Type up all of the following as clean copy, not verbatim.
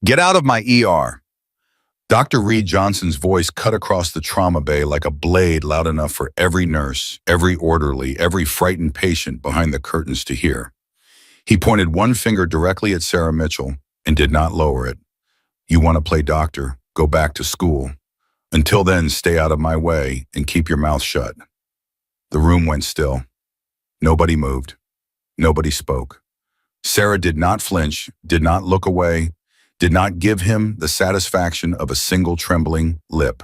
Get out of my ER. Dr. Reed Johnson's voice cut across the trauma bay like a blade loud enough for every nurse, every orderly, every frightened patient behind the curtains to hear. He pointed one finger directly at Sarah Mitchell and did not lower it. You want to play doctor? Go back to school. Until then, stay out of my way and keep your mouth shut. The room went still. Nobody moved. Nobody spoke. Sarah did not flinch, did not look away, did not give him the satisfaction of a single trembling lip.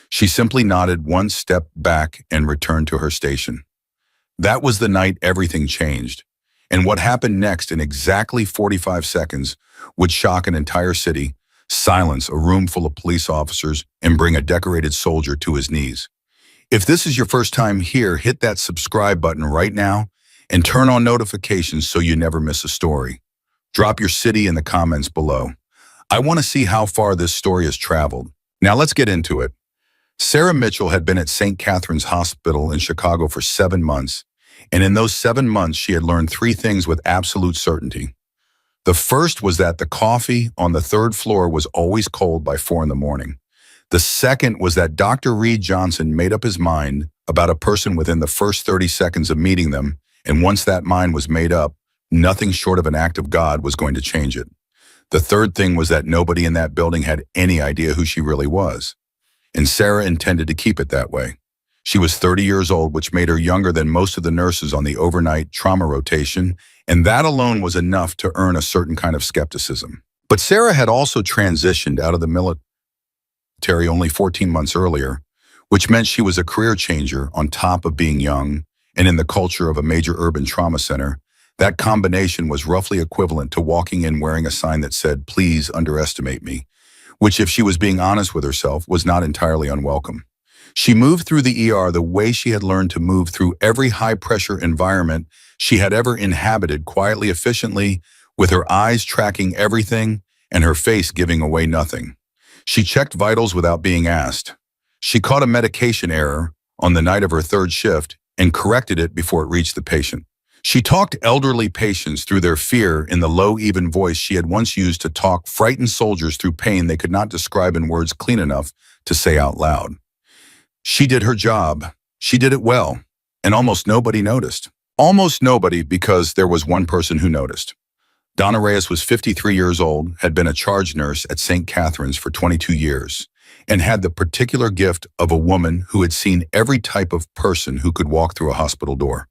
She simply nodded one step back and returned to her station. That was the night everything changed. And what happened next in exactly 45 seconds would shock an entire city, silence a room full of police officers, and bring a decorated soldier to his knees. If this is your first time here, hit that subscribe button right now and turn on notifications so you never miss a story. Drop your city in the comments below. I want to see how far this story has traveled. Now let's get into it. Sarah Mitchell had been at St. Catherine's Hospital in Chicago for 7 months, and in those 7 months she had learned 3 things with absolute certainty. The first was that the coffee on the 3rd floor was always cold by 4 in the morning. The second was that Dr. Reed Johnson made up his mind about a person within the first 30 seconds of meeting them, and once that mind was made up, nothing short of an act of God was going to change it. The third thing was that nobody in that building had any idea who she really was. And Sarah intended to keep it that way. She was 30 years old, which made her younger than most of the nurses on the overnight trauma rotation, and that alone was enough to earn a certain kind of skepticism. But Sarah had also transitioned out of the military only 14 months earlier, which meant she was a career changer on top of being young and in the culture of a major urban trauma center. That combination was roughly equivalent to walking in wearing a sign that said, "Please underestimate me," which, if she was being honest with herself, was not entirely unwelcome. She moved through the ER the way she had learned to move through every high-pressure environment she had ever inhabited, quietly, efficiently, with her eyes tracking everything and her face giving away nothing. She checked vitals without being asked. She caught a medication error on the night of her 3rd shift and corrected it before it reached the patient. She talked elderly patients through their fear in the low, even voice she had once used to talk frightened soldiers through pain they could not describe in words clean enough to say out loud. She did her job. She did it well. And almost nobody noticed. Almost nobody, because there was one person who noticed. Donna Reyes was 53 years old, had been a charge nurse at St. Catherine's for 22 years, and had the particular gift of a woman who had seen every type of person who could walk through a hospital door.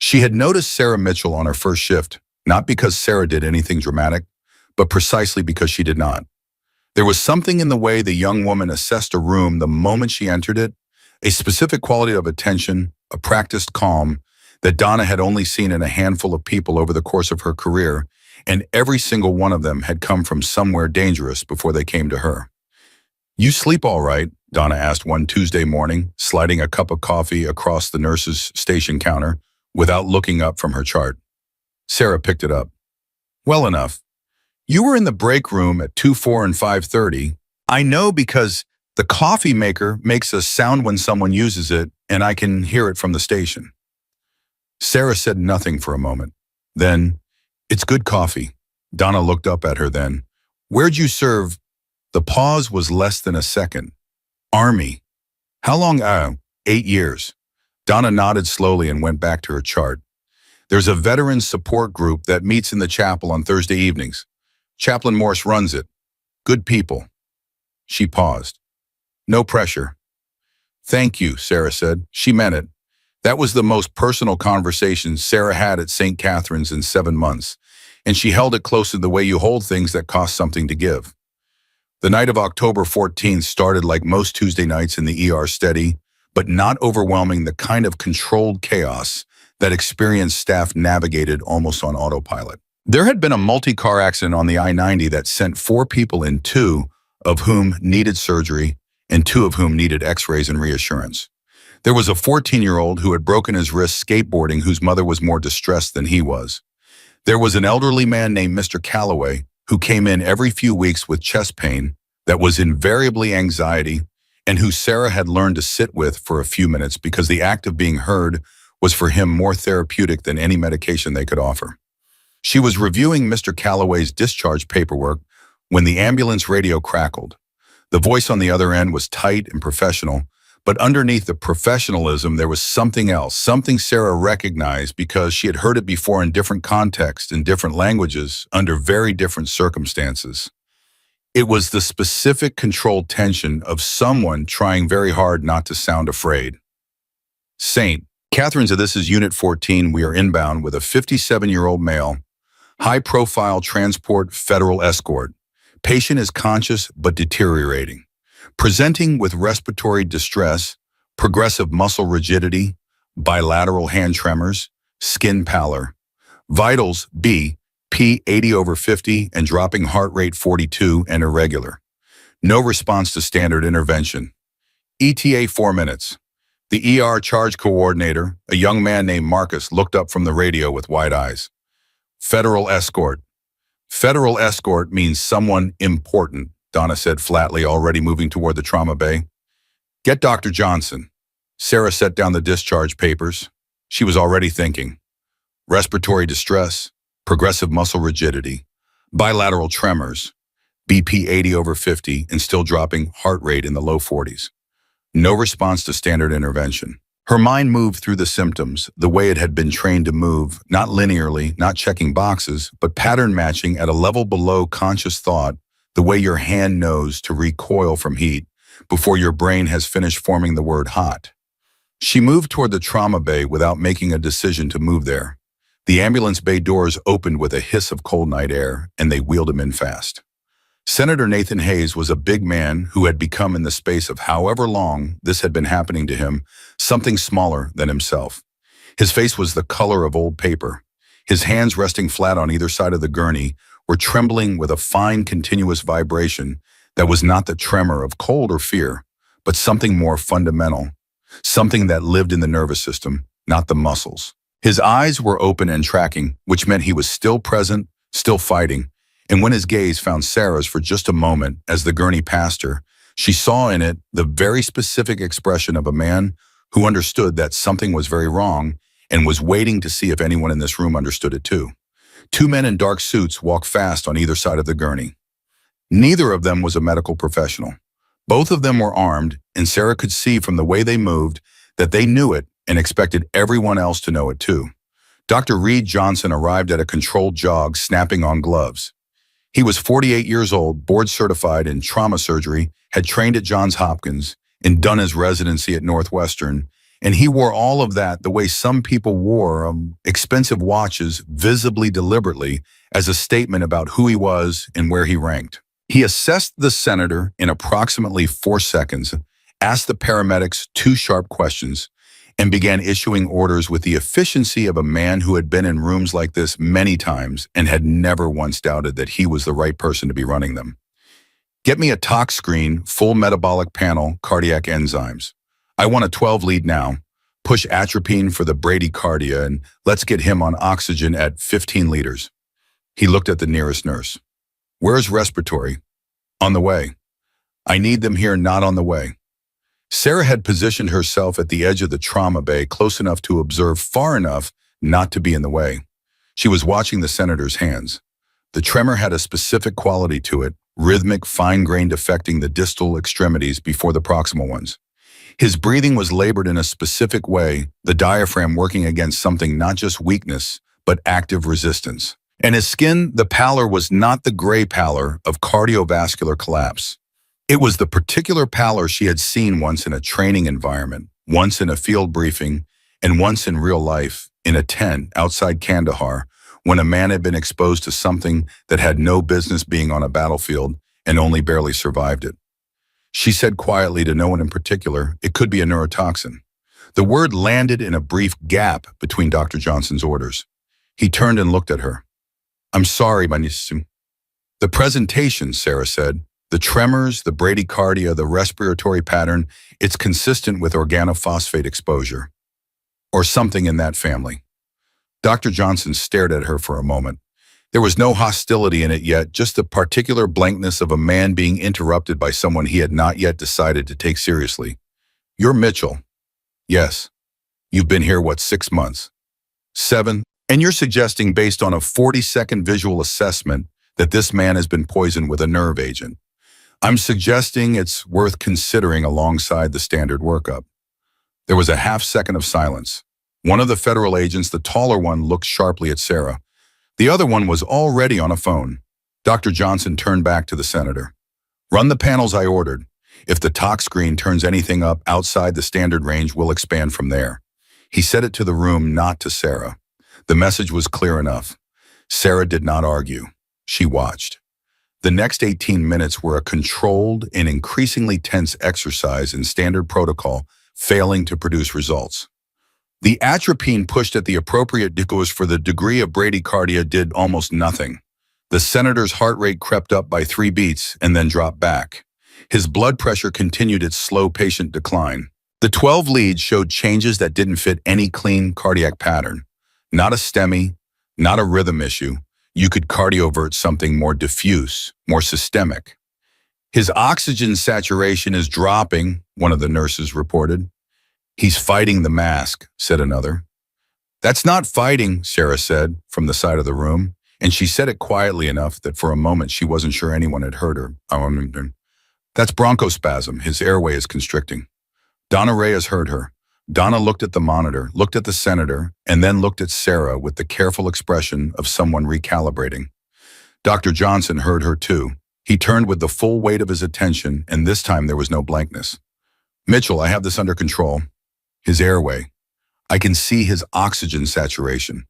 She had noticed Sarah Mitchell on her first shift, not because Sarah did anything dramatic, but precisely because she did not. There was something in the way the young woman assessed a room the moment she entered it, a specific quality of attention, a practiced calm, that Donna had only seen in a handful of people over the course of her career, and every single one of them had come from somewhere dangerous before they came to her. "You sleep all right?" Donna asked one Tuesday morning, sliding a cup of coffee across the nurse's station counter without looking up from her chart. Sarah picked it up. "Well enough. You were in the break room at 2, 4, and 5:30. I know because the coffee maker makes a sound when someone uses it, and I can hear it from the station." Sarah said nothing for a moment. Then, "It's good coffee." Donna looked up at her then. "Where'd you serve?" The pause was less than a second. "Army." "How long?" 8 years." Donna nodded slowly and went back to her chart. "There's a veterans support group that meets in the chapel on Thursday evenings. Chaplain Morse runs it. Good people." She paused. "No pressure." "Thank you," Sarah said. She meant it. That was the most personal conversation Sarah had at St. Catherine's in 7 months, and she held it close to the way you hold things that cost something to give. The night of October 14th started like most Tuesday nights in the ER, steady, but not overwhelming, the kind of controlled chaos that experienced staff navigated almost on autopilot. There had been a multi-car accident on the I-90 that sent 4 people in, 2 of whom needed surgery and 2 of whom needed x-rays and reassurance. There was a 14-year-old who had broken his wrist skateboarding, whose mother was more distressed than he was. There was an elderly man named Mr. Calloway who came in every few weeks with chest pain that was invariably anxiety, and who Sarah had learned to sit with for a few minutes because the act of being heard was for him more therapeutic than any medication they could offer. She was reviewing Mr. Calloway's discharge paperwork when the ambulance radio crackled. The voice on the other end was tight and professional, but underneath the professionalism there was something else, something Sarah recognized because she had heard it before in different contexts, in different languages, under very different circumstances. It was the specific controlled tension of someone trying very hard not to sound afraid. Saint. Catherine said, "This is Unit 14. We are inbound with a 57-year-old male, high-profile transport federal escort. Patient is conscious but deteriorating. Presenting with respiratory distress, progressive muscle rigidity, bilateral hand tremors, skin pallor. Vitals B, P 80/50 and dropping heart rate 42 and irregular. No response to standard intervention. ETA 4 minutes. The ER charge coordinator, a young man named Marcus, looked up from the radio with wide eyes. Federal escort. Federal escort means someone important, Donna said flatly, already moving toward the trauma bay. Get Dr. Johnson. Sarah set down the discharge papers. She was already thinking. Respiratory distress, progressive muscle rigidity, bilateral tremors, BP 80/50 and still dropping heart rate in the low 40s. No response to standard intervention. Her mind moved through the symptoms, the way it had been trained to move, not linearly, not checking boxes, but pattern matching at a level below conscious thought, the way your hand knows to recoil from heat before your brain has finished forming the word hot. She moved toward the trauma bay without making a decision to move there. The ambulance bay doors opened with a hiss of cold night air, and they wheeled him in fast. Senator Nathan Hayes was a big man who had become, in the space of however long this had been happening to him, something smaller than himself. His face was the color of old paper. His hands, resting flat on either side of the gurney, were trembling with a fine, continuous vibration that was not the tremor of cold or fear, but something more fundamental, something that lived in the nervous system, not the muscles. His eyes were open and tracking, which meant he was still present, still fighting, and when his gaze found Sarah's for just a moment as the gurney passed her, she saw in it the very specific expression of a man who understood that something was very wrong and was waiting to see if anyone in this room understood it too. Two men in dark suits walked fast on either side of the gurney. Neither of them was a medical professional. Both of them were armed, and Sarah could see from the way they moved that they knew it and expected everyone else to know it too. Dr. Reed Johnson arrived at a controlled jog, snapping on gloves. He was 48 years old, board certified in trauma surgery, had trained at Johns Hopkins, and done his residency at Northwestern, and he wore all of that the way some people wore expensive watches, visibly deliberately, as a statement about who he was and where he ranked. He assessed the senator in approximately 4 seconds, asked the paramedics 2 sharp questions, and began issuing orders with the efficiency of a man who had been in rooms like this many times and had never once doubted that he was the right person to be running them. Get me a tox screen, full metabolic panel, cardiac enzymes. I want a 12 lead now. Push atropine for the bradycardia and let's get him on oxygen at 15 liters. He looked at the nearest nurse. Where's respiratory? On the way. I need them here, not on the way. Sarah had positioned herself at the edge of the trauma bay, close enough to observe, far enough not to be in the way. She was watching the senator's hands. The tremor had a specific quality to it, rhythmic, fine-grained, affecting the distal extremities before the proximal ones. His breathing was labored in a specific way, the diaphragm working against something not just weakness, but active resistance. And his skin, the pallor was not the gray pallor of cardiovascular collapse. It was the particular pallor she had seen once in a training environment, once in a field briefing, and once in real life, in a tent outside Kandahar, when a man had been exposed to something that had no business being on a battlefield and only barely survived it. She said quietly to no one in particular, it could be a neurotoxin. The word landed in a brief gap between Dr. Johnson's orders. He turned and looked at her. I'm sorry, Manisu. The presentation, Sarah said, the tremors, the bradycardia, the respiratory pattern, it's consistent with organophosphate exposure. Or something in that family. Dr. Johnson stared at her for a moment. There was no hostility in it yet, just the particular blankness of a man being interrupted by someone he had not yet decided to take seriously. You're Mitchell. Yes. You've been here, 6 months? 7? And you're suggesting, based on a 40-second visual assessment, that this man has been poisoned with a nerve agent. I'm suggesting it's worth considering alongside the standard workup. There was a half-second of silence. One of the federal agents, the taller one, looked sharply at Sarah. The other one was already on a phone. Dr. Johnson turned back to the senator. Run the panels I ordered. If the tox screen turns anything up outside the standard range, we'll expand from there. He said it to the room, not to Sarah. The message was clear enough. Sarah did not argue. She watched. The next 18 minutes were a controlled and increasingly tense exercise in standard protocol, failing to produce results. The atropine pushed at the appropriate dose for the degree of bradycardia did almost nothing. The senator's heart rate crept up by 3 beats and then dropped back. His blood pressure continued its slow patient decline. The 12 leads showed changes that didn't fit any clean cardiac pattern. Not a STEMI, not a rhythm issue. You could cardiovert something more diffuse, more systemic. His oxygen saturation is dropping, one of the nurses reported. He's fighting the mask, said another. That's not fighting, Sarah said from the side of the room, and she said it quietly enough that for a moment she wasn't sure anyone had heard her. That's bronchospasm. His airway is constricting. Donna Reyes heard her. Donna looked at the monitor, looked at the senator, and then looked at Sarah with the careful expression of someone recalibrating. Dr. Johnson heard her too. He turned with the full weight of his attention, and this time there was no blankness. Mitchell, I have this under control. His airway. I can see his oxygen saturation.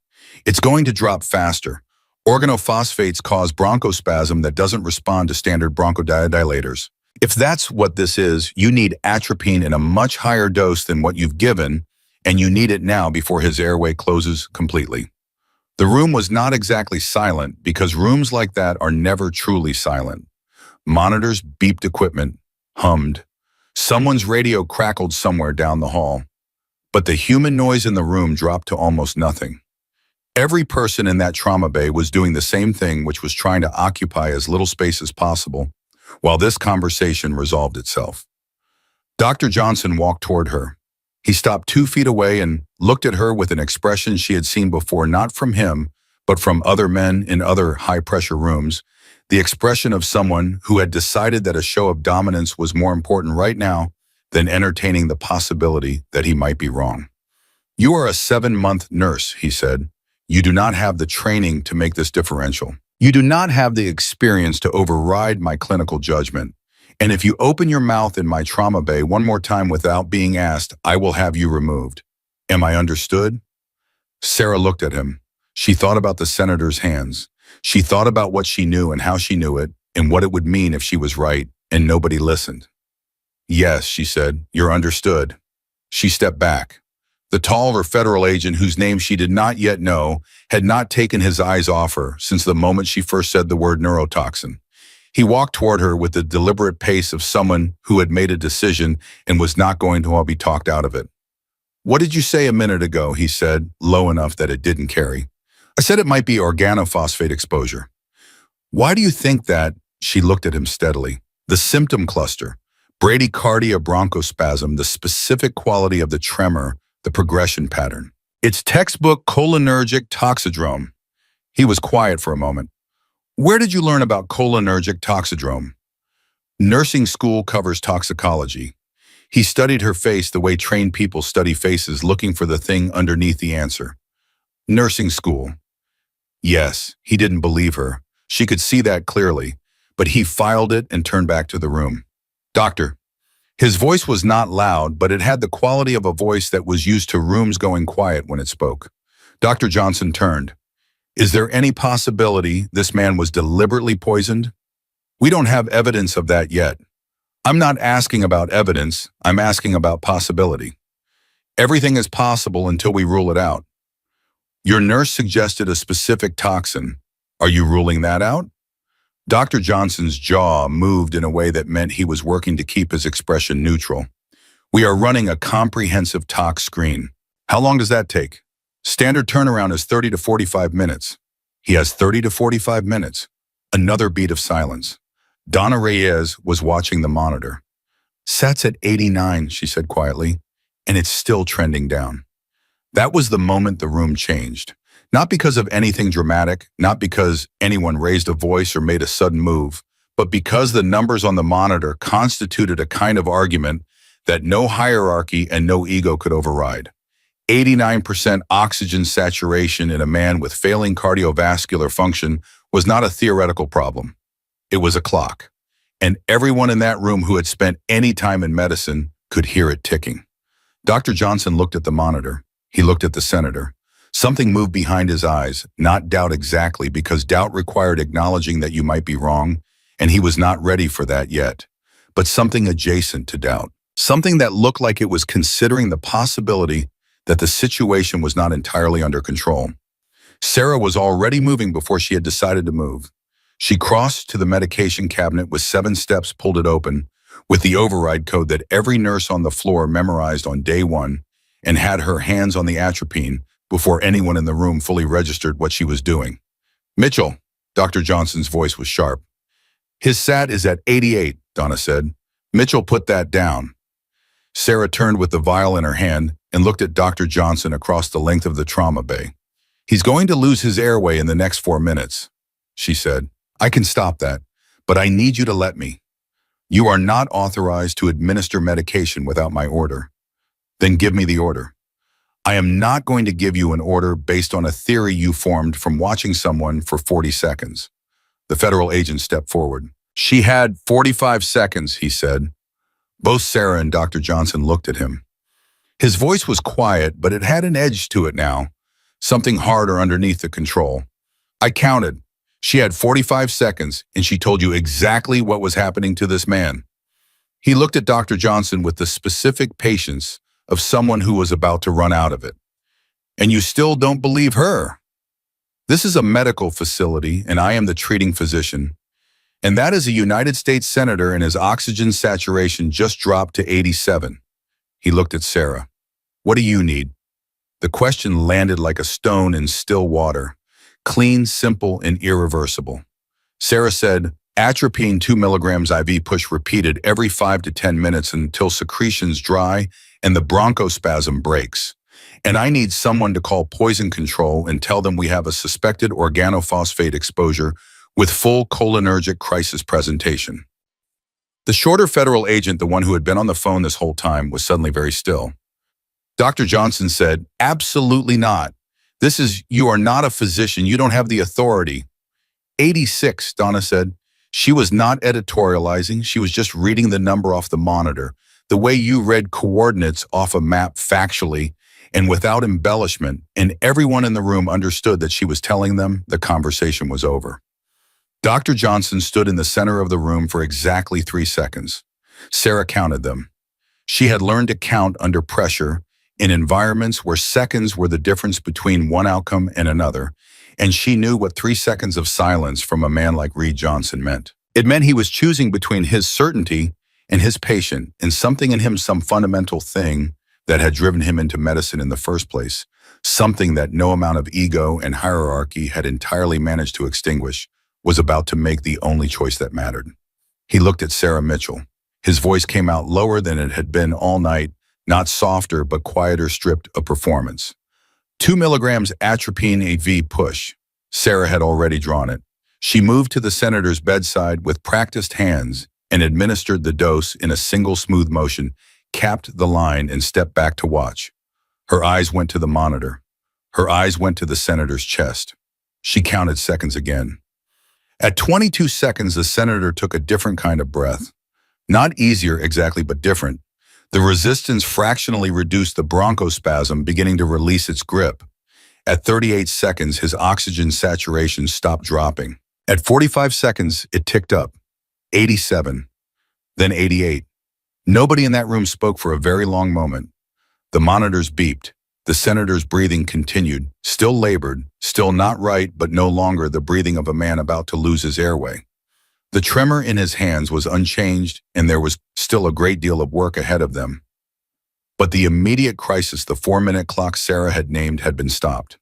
It's going to drop faster. Organophosphates cause bronchospasm that doesn't respond to standard bronchodilators. If that's what this is, you need atropine in a much higher dose than what you've given, and you need it now before his airway closes completely. The room was not exactly silent because rooms like that are never truly silent. Monitors beeped equipment, hummed. Someone's radio crackled somewhere down the hall. But the human noise in the room dropped to almost nothing. Every person in that trauma bay was doing the same thing, which was trying to occupy as little space as possible, while this conversation resolved itself. Dr. Johnson walked toward her. He stopped 2 feet away and looked at her with an expression she had seen before, not from him, but from other men in other high-pressure rooms, the expression of someone who had decided that a show of dominance was more important right now than entertaining the possibility that he might be wrong. You are a 7-month nurse, he said. You do not have the training to make this differential. You do not have the experience to override my clinical judgment. And if you open your mouth in my trauma bay one more time without being asked, I will have you removed. Am I understood? Sarah looked at him. She thought about the senator's hands. She thought about what she knew and how she knew it and what it would mean if she was right and nobody listened. Yes, she said, you're understood. She stepped back. The taller federal agent, whose name she did not yet know, had not taken his eyes off her since the moment she first said the word neurotoxin. He walked toward her with the deliberate pace of someone who had made a decision and was not going to be talked out of it. What did you say a minute ago? He said, low enough that it didn't carry. I said it might be organophosphate exposure. Why do you think that? She looked at him steadily. The symptom cluster, bradycardia, bronchospasm, the specific quality of the tremor, the progression pattern. It's textbook cholinergic toxidrome. He was quiet for a moment. Where did you learn about cholinergic toxidrome? Nursing school covers toxicology. He studied her face the way trained people study faces, looking for the thing underneath the answer. Nursing school. Yes, he didn't believe her. She could see that clearly, but he filed it and turned back to the room. Doctor. His voice was not loud, but it had the quality of a voice that was used to rooms going quiet when it spoke. Dr. Johnson turned. Is there any possibility this man was deliberately poisoned? We don't have evidence of that yet. I'm not asking about evidence, I'm asking about possibility. Everything is possible until we rule it out. Your nurse suggested a specific toxin. Are you ruling that out? Dr. Johnson's jaw moved in a way that meant he was working to keep his expression neutral. We are running a comprehensive tox screen. How long does that take? Standard turnaround is 30 to 45 minutes. He has 30 to 45 minutes. Another beat of silence. Donna Reyes was watching the monitor. Sats at 89, she said quietly, and it's still trending down. That was the moment the room changed. Not because of anything dramatic, not because anyone raised a voice or made a sudden move, but because the numbers on the monitor constituted a kind of argument that no hierarchy and no ego could override. 89% oxygen saturation in a man with failing cardiovascular function was not a theoretical problem. It was a clock. And everyone in that room who had spent any time in medicine could hear it ticking. Dr. Johnson looked at the monitor. He looked at the senator. Something moved behind his eyes, not doubt exactly, because doubt required acknowledging that you might be wrong, and he was not ready for that yet. But something adjacent to doubt. Something that looked like it was considering the possibility that the situation was not entirely under control. Sarah was already moving before she had decided to move. She crossed to the medication cabinet with 7 steps, pulled it open, with the override code that every nurse on the floor memorized on day 1, and had her hands on the atropine before anyone in the room fully registered what she was doing. "Mitchell," Dr. Johnson's voice was sharp. "His SAT is at 88, Donna said. "Mitchell, put that down." Sarah turned with the vial in her hand and looked at Dr. Johnson across the length of the trauma bay. "He's going to lose his airway in the next 4 minutes, she said. "I can stop that, but I need you to let me. You are not authorized to administer medication without my order." "Then give me the order." "I am not going to give you an order based on a theory you formed from watching someone for 40 seconds. The federal agent stepped forward. "She had 45 seconds, he said. Both Sarah and Dr. Johnson looked at him. His voice was quiet, but it had an edge to it now, something harder underneath the control. "I counted. She had 45 seconds, and she told you exactly what was happening to this man." He looked at Dr. Johnson with the specific patience of someone who was about to run out of it. "And you still don't believe her?" "This is a medical facility, and I am the treating physician. And that is a United States Senator, and his oxygen saturation just dropped to 87. He looked at Sarah. "What do you need?" The question landed like a stone in still water, clean, simple, and irreversible. Sarah said, "Atropine 2 milligrams IV push repeated every 5 to 10 minutes until secretions dry and the bronchospasm breaks. And I need someone to call poison control and tell them we have a suspected organophosphate exposure with full cholinergic crisis presentation." The shorter federal agent, the one who had been on the phone this whole time, was suddenly very still. Dr. Johnson said, "Absolutely not. You are not a physician. You don't have the authority." 86, Donna said. She was not editorializing. She was just reading the number off the monitor, the way you read coordinates off a map factually and without embellishment, and everyone in the room understood that she was telling them the conversation was over. Dr. Johnson stood in the center of the room for exactly 3 seconds. Sarah counted them. She had learned to count under pressure in environments where seconds were the difference between one outcome and another, and she knew what 3 seconds of silence from a man like Reed Johnson meant. It meant he was choosing between his certainty and his patient, and something in him, some fundamental thing that had driven him into medicine in the first place, something that no amount of ego and hierarchy had entirely managed to extinguish, was about to make the only choice that mattered. He looked at Sarah Mitchell. His voice came out lower than it had been all night, not softer but quieter, stripped of performance. 2 milligrams atropine AV push. Sarah had already drawn it. She moved to the senator's bedside with practiced hands and administered the dose in a single smooth motion, capped the line, and stepped back to watch. Her eyes went to the monitor. Her eyes went to the senator's chest. She counted seconds again. At 22 seconds, the senator took a different kind of breath. Not easier exactly, but different. The resistance fractionally reduced the bronchospasm, beginning to release its grip. At 38 seconds, his oxygen saturation stopped dropping. At 45 seconds, it ticked up. 87, then 88. Nobody in that room spoke for a very long moment. The monitors beeped. The senator's breathing continued, still labored, still not right, but no longer the breathing of a man about to lose his airway. The tremor in his hands was unchanged, and there was still a great deal of work ahead of them. But the immediate crisis, the 4-minute clock Sarah had named, had been stopped.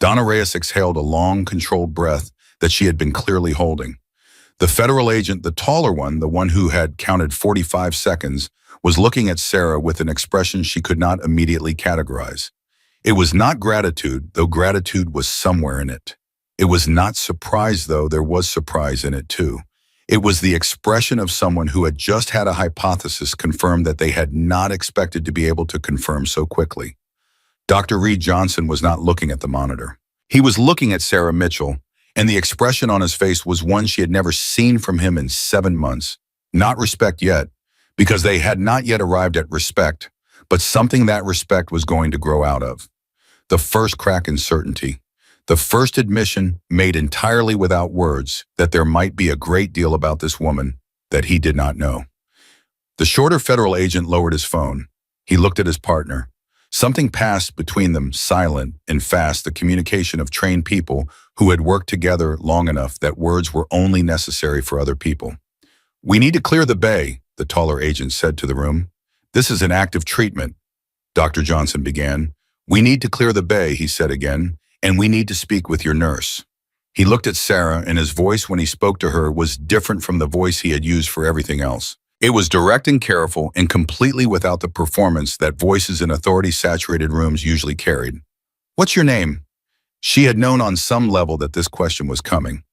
Donna Reyes exhaled a long, controlled breath that she had been clearly holding. The federal agent, the taller one, the one who had counted 45 seconds, was looking at Sarah with an expression she could not immediately categorize. It was not gratitude, though gratitude was somewhere in it. It was not surprise, though there was surprise in it too. It was the expression of someone who had just had a hypothesis confirmed that they had not expected to be able to confirm so quickly. Dr. Reed Johnson was not looking at the monitor. He was looking at Sarah Mitchell, and the expression on his face was one she had never seen from him in 7 months. Not respect yet, because they had not yet arrived at respect, but something that respect was going to grow out of. The first crack in certainty. The first admission, made entirely without words, that there might be a great deal about this woman that he did not know. The shorter federal agent lowered his phone. He looked at his partner. Something passed between them, silent and fast, the communication of trained people who had worked together long enough that words were only necessary for other people. "We need to clear the bay," the taller agent said to the room. "This is an active treatment," Dr. Johnson began. "We need to clear the bay," he said again, "and we need to speak with your nurse." He looked at Sarah, and his voice when he spoke to her was different from the voice he had used for everything else. It was direct and careful and completely without the performance that voices in authority-saturated rooms usually carried. "What's your name?" She had known on some level that this question was coming.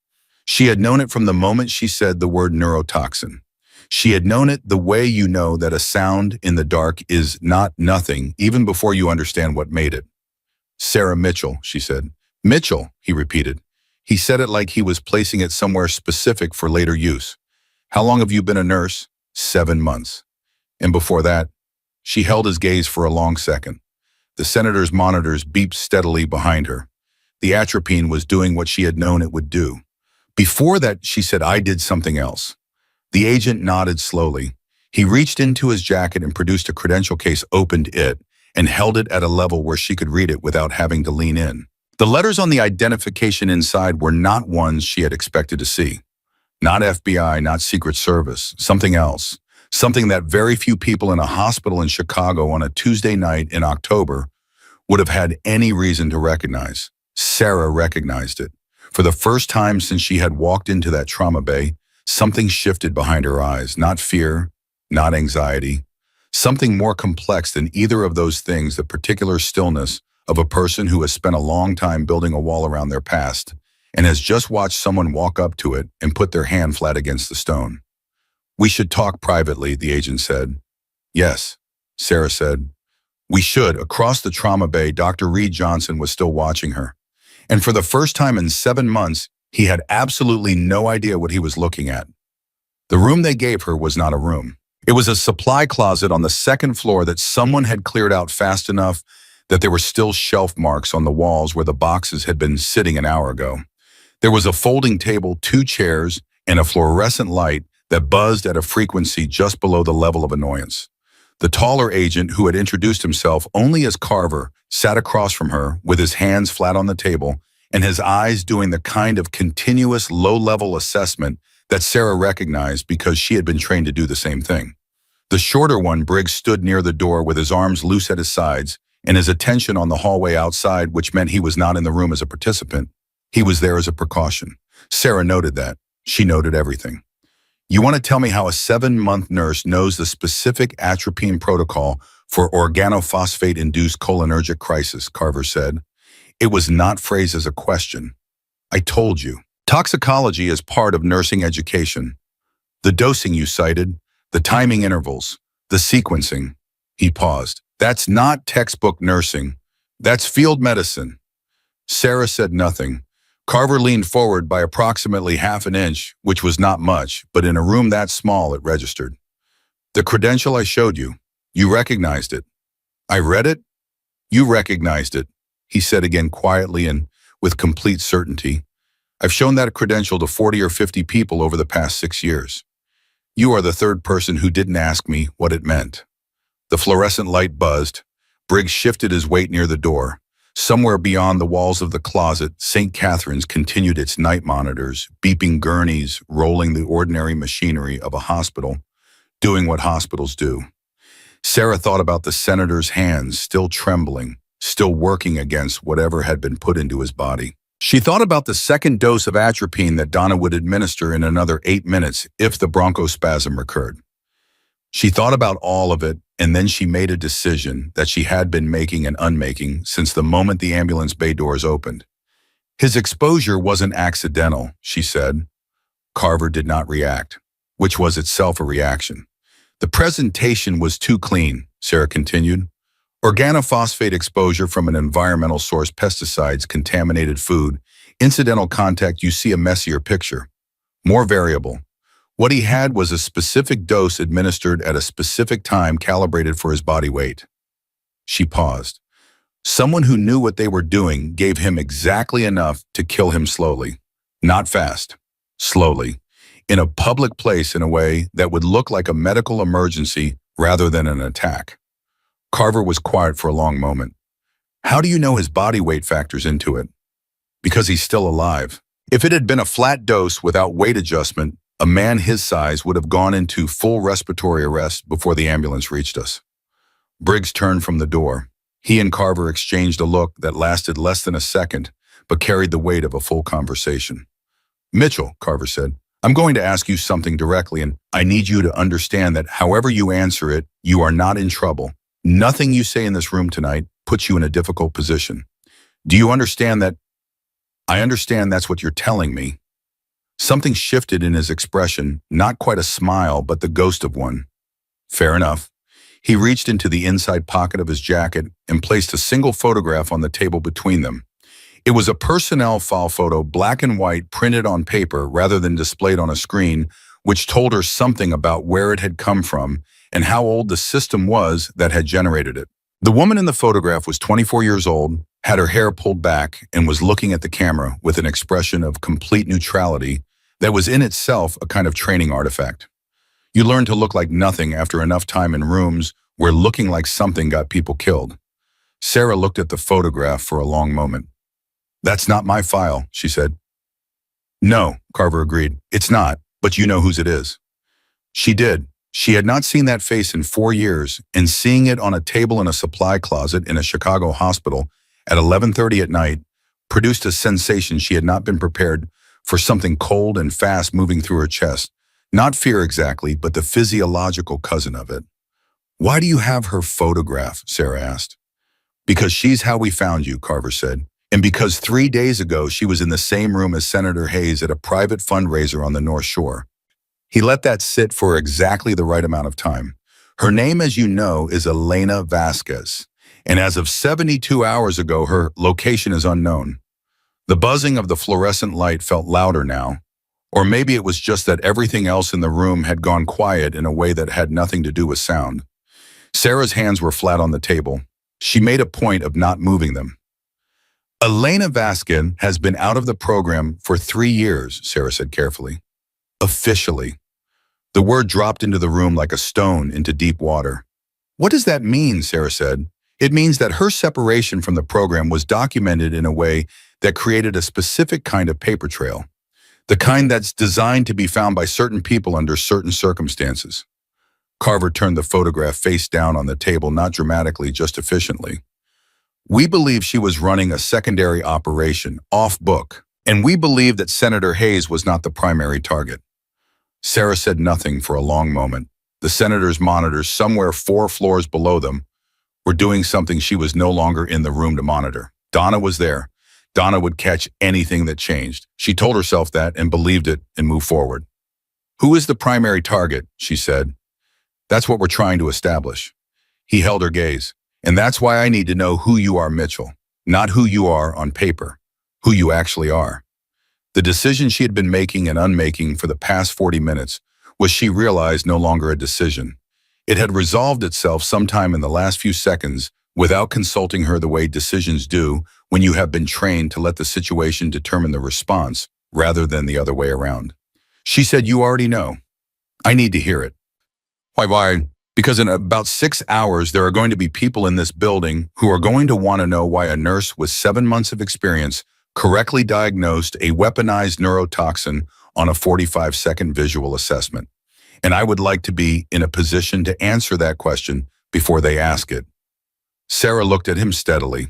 She had known it from the moment she said the word neurotoxin. She had known it the way you know that a sound in the dark is not nothing, even before you understand what made it. "Sarah Mitchell," she said. "Mitchell," he repeated. He said it like he was placing it somewhere specific for later use. "How long have you been a nurse?" 7 months. And before that, she held his gaze for a long second. The senator's monitors beeped steadily behind her. The atropine was doing what she had known it would do. Before that, she said, "I did something else." The agent nodded slowly. He reached into his jacket and produced a credential case, opened it, and held it at a level where she could read it without having to lean in. The letters on the identification inside were not ones she had expected to see. Not FBI, not Secret Service, something else. Something that very few people in a hospital in Chicago on a Tuesday night in October would have had any reason to recognize. Sarah recognized it. For the first time since she had walked into that trauma bay, something shifted behind her eyes. Not fear, not anxiety. Something more complex than either of those things, the particular stillness of a person who has spent a long time building a wall around their past and has just watched someone walk up to it and put their hand flat against the stone. "We should talk privately," the agent said. "Yes," Sarah said. "We should." Across the trauma bay, Dr. Reed Johnson was still watching her. And for the first time in 7 months, he had absolutely no idea what he was looking at. The room they gave her was not a room. It was a supply closet on the second floor that someone had cleared out fast enough that there were still shelf marks on the walls where the boxes had been sitting an hour ago. There was a folding table, 2 chairs, and a fluorescent light that buzzed at a frequency just below the level of annoyance. The taller agent, who had introduced himself only as Carver, sat across from her with his hands flat on the table and his eyes doing the kind of continuous low-level assessment that Sarah recognized because she had been trained to do the same thing. The shorter one, Briggs, stood near the door with his arms loose at his sides and his attention on the hallway outside, which meant he was not in the room as a participant. He was there as a precaution. Sarah noted that. She noted everything. "You want to tell me how a 7-month nurse knows the specific atropine protocol for organophosphate-induced cholinergic crisis," Carver said. It was not phrased as a question. "I told you. Toxicology is part of nursing education. The dosing you cited, the timing intervals, the sequencing." He paused. "That's not textbook nursing. That's field medicine." Sarah said nothing. Carver leaned forward by approximately half an inch, which was not much, but in a room that small, it registered. "The credential I showed you, you recognized it." "I read it? You recognized it," he said again quietly and with complete certainty. "I've shown that credential to 40 or 50 people over the past 6 years. You are the third person who didn't ask me what it meant." The fluorescent light buzzed. Briggs shifted his weight near the door. Somewhere beyond the walls of the closet, St. Catherine's continued its night monitors, beeping gurneys, rolling the ordinary machinery of a hospital, doing what hospitals do. Sarah thought about the senator's hands, still trembling, still working against whatever had been put into his body. She thought about the second dose of atropine that Donna would administer in another 8 minutes if the bronchospasm recurred. She thought about all of it, and then she made a decision that she had been making and unmaking since the moment the ambulance bay doors opened. His exposure wasn't accidental, she said. Carver did not react, which was itself a reaction. The presentation was too clean, Sarah continued. Organophosphate exposure from an environmental source, pesticides, contaminated food, incidental contact, you see a messier picture. More variable. What he had was a specific dose administered at a specific time calibrated for his body weight. She paused. Someone who knew what they were doing gave him exactly enough to kill him slowly. Not fast. Slowly. In a public place in a way that would look like a medical emergency rather than an attack. Carver was quiet for a long moment. How do you know his body weight factors into it? Because he's still alive. If it had been a flat dose without weight adjustment, a man his size would have gone into full respiratory arrest before the ambulance reached us. Briggs turned from the door. He and Carver exchanged a look that lasted less than a second, but carried the weight of a full conversation. Mitchell, Carver said, I'm going to ask you something directly, and I need you to understand that however you answer it, you are not in trouble. Nothing you say in this room tonight puts you in a difficult position. Do you understand that? I understand that's what you're telling me. Something shifted in his expression, not quite a smile, but the ghost of one. Fair enough. He reached into the inside pocket of his jacket and placed a single photograph on the table between them. It was a personnel file photo, black and white, printed on paper rather than displayed on a screen, which told her something about where it had come from and how old the system was that had generated it. The woman in the photograph was 24 years old, had her hair pulled back, and was looking at the camera with an expression of complete neutrality that was in itself a kind of training artifact. You learn to look like nothing after enough time in rooms where looking like something got people killed. Sarah looked at the photograph for a long moment. That's not my file, she said. No, Carver agreed. It's not, but you know whose it is. She did. She had not seen that face in 4 years, and seeing it on a table in a supply closet in a Chicago hospital at 11:30 at night produced a sensation she had not been prepared for, something cold and fast moving through her chest. Not fear exactly, but the physiological cousin of it. Why do you have her photograph? Sarah asked. Because she's how we found you, Carver said. And because 3 days ago she was in the same room as Senator Hayes at a private fundraiser on the North Shore. He let that sit for exactly the right amount of time. Her name, as you know, is Elena Vasquez. And as of 72 hours ago, her location is unknown. The buzzing of the fluorescent light felt louder now. Or maybe it was just that everything else in the room had gone quiet in a way that had nothing to do with sound. Sarah's hands were flat on the table. She made a point of not moving them. Elena Vasquez has been out of the program for 3 years, Sarah said carefully. Officially. The word dropped into the room like a stone into deep water. What does that mean? Sarah said. It means that her separation from the program was documented in a way that created a specific kind of paper trail. The kind that's designed to be found by certain people under certain circumstances. Carver turned the photograph face down on the table, not dramatically, just efficiently. We believe she was running a secondary operation, off book, and we believe that Senator Hayes was not the primary target. Sarah said nothing for a long moment. The senator's monitors, somewhere 4 floors below them, were doing something she was no longer in the room to monitor. Donna was there. Donna would catch anything that changed. She told herself that and believed it and moved forward. Who is the primary target? She said. That's what we're trying to establish. He held her gaze. And that's why I need to know who you are, Mitchell. Not who you are on paper. Who you actually are. The decision she had been making and unmaking for the past 40 minutes was, she realized, no longer a decision. It had resolved itself sometime in the last few seconds without consulting her the way decisions do when you have been trained to let the situation determine the response rather than the other way around. She said, you already know. I need to hear it. Why? Because in about 6 hours, there are going to be people in this building who are going to want to know why a nurse with 7 months of experience correctly diagnosed a weaponized neurotoxin on a 45-second visual assessment. And I would like to be in a position to answer that question before they ask it. Sarah looked at him steadily.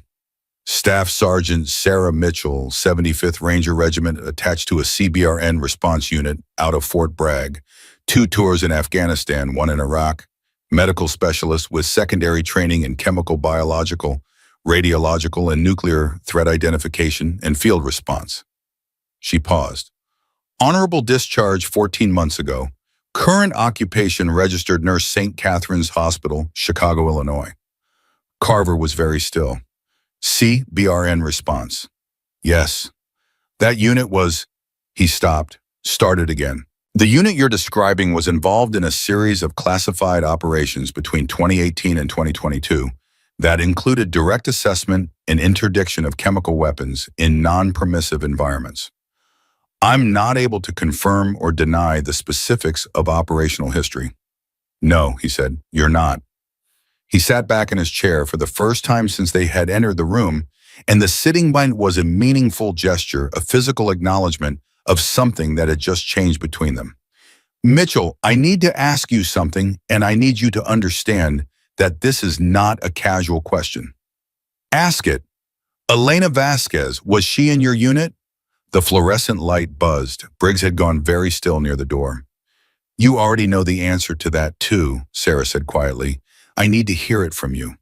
Staff Sergeant Sarah Mitchell, 75th Ranger Regiment, attached to a CBRN response unit out of Fort Bragg. 2 tours in Afghanistan, 1 in Iraq. medical specialist with secondary training in chemical, biological, radiological, and nuclear threat identification and field response. She paused. Honorable discharge 14 months ago. Current occupation registered nurse St. Catherine's Hospital, Chicago, Illinois. Carver was very still. CBRN response. Yes. That unit was... He stopped, started again. The unit you're describing was involved in a series of classified operations between 2018 and 2022 that included direct assessment and interdiction of chemical weapons in non-permissive environments. I'm not able to confirm or deny the specifics of operational history. No, he said, you're not. He sat back in his chair for the first time since they had entered the room, and the sitting bind was a meaningful gesture, a physical acknowledgement of something that had just changed between them. Mitchell, I need to ask you something, and I need you to understand that this is not a casual question. Ask it. Elena Vasquez, was she in your unit? The fluorescent light buzzed. Briggs had gone very still near the door. You already know the answer to that too, Sarah said quietly. I need to hear it from you.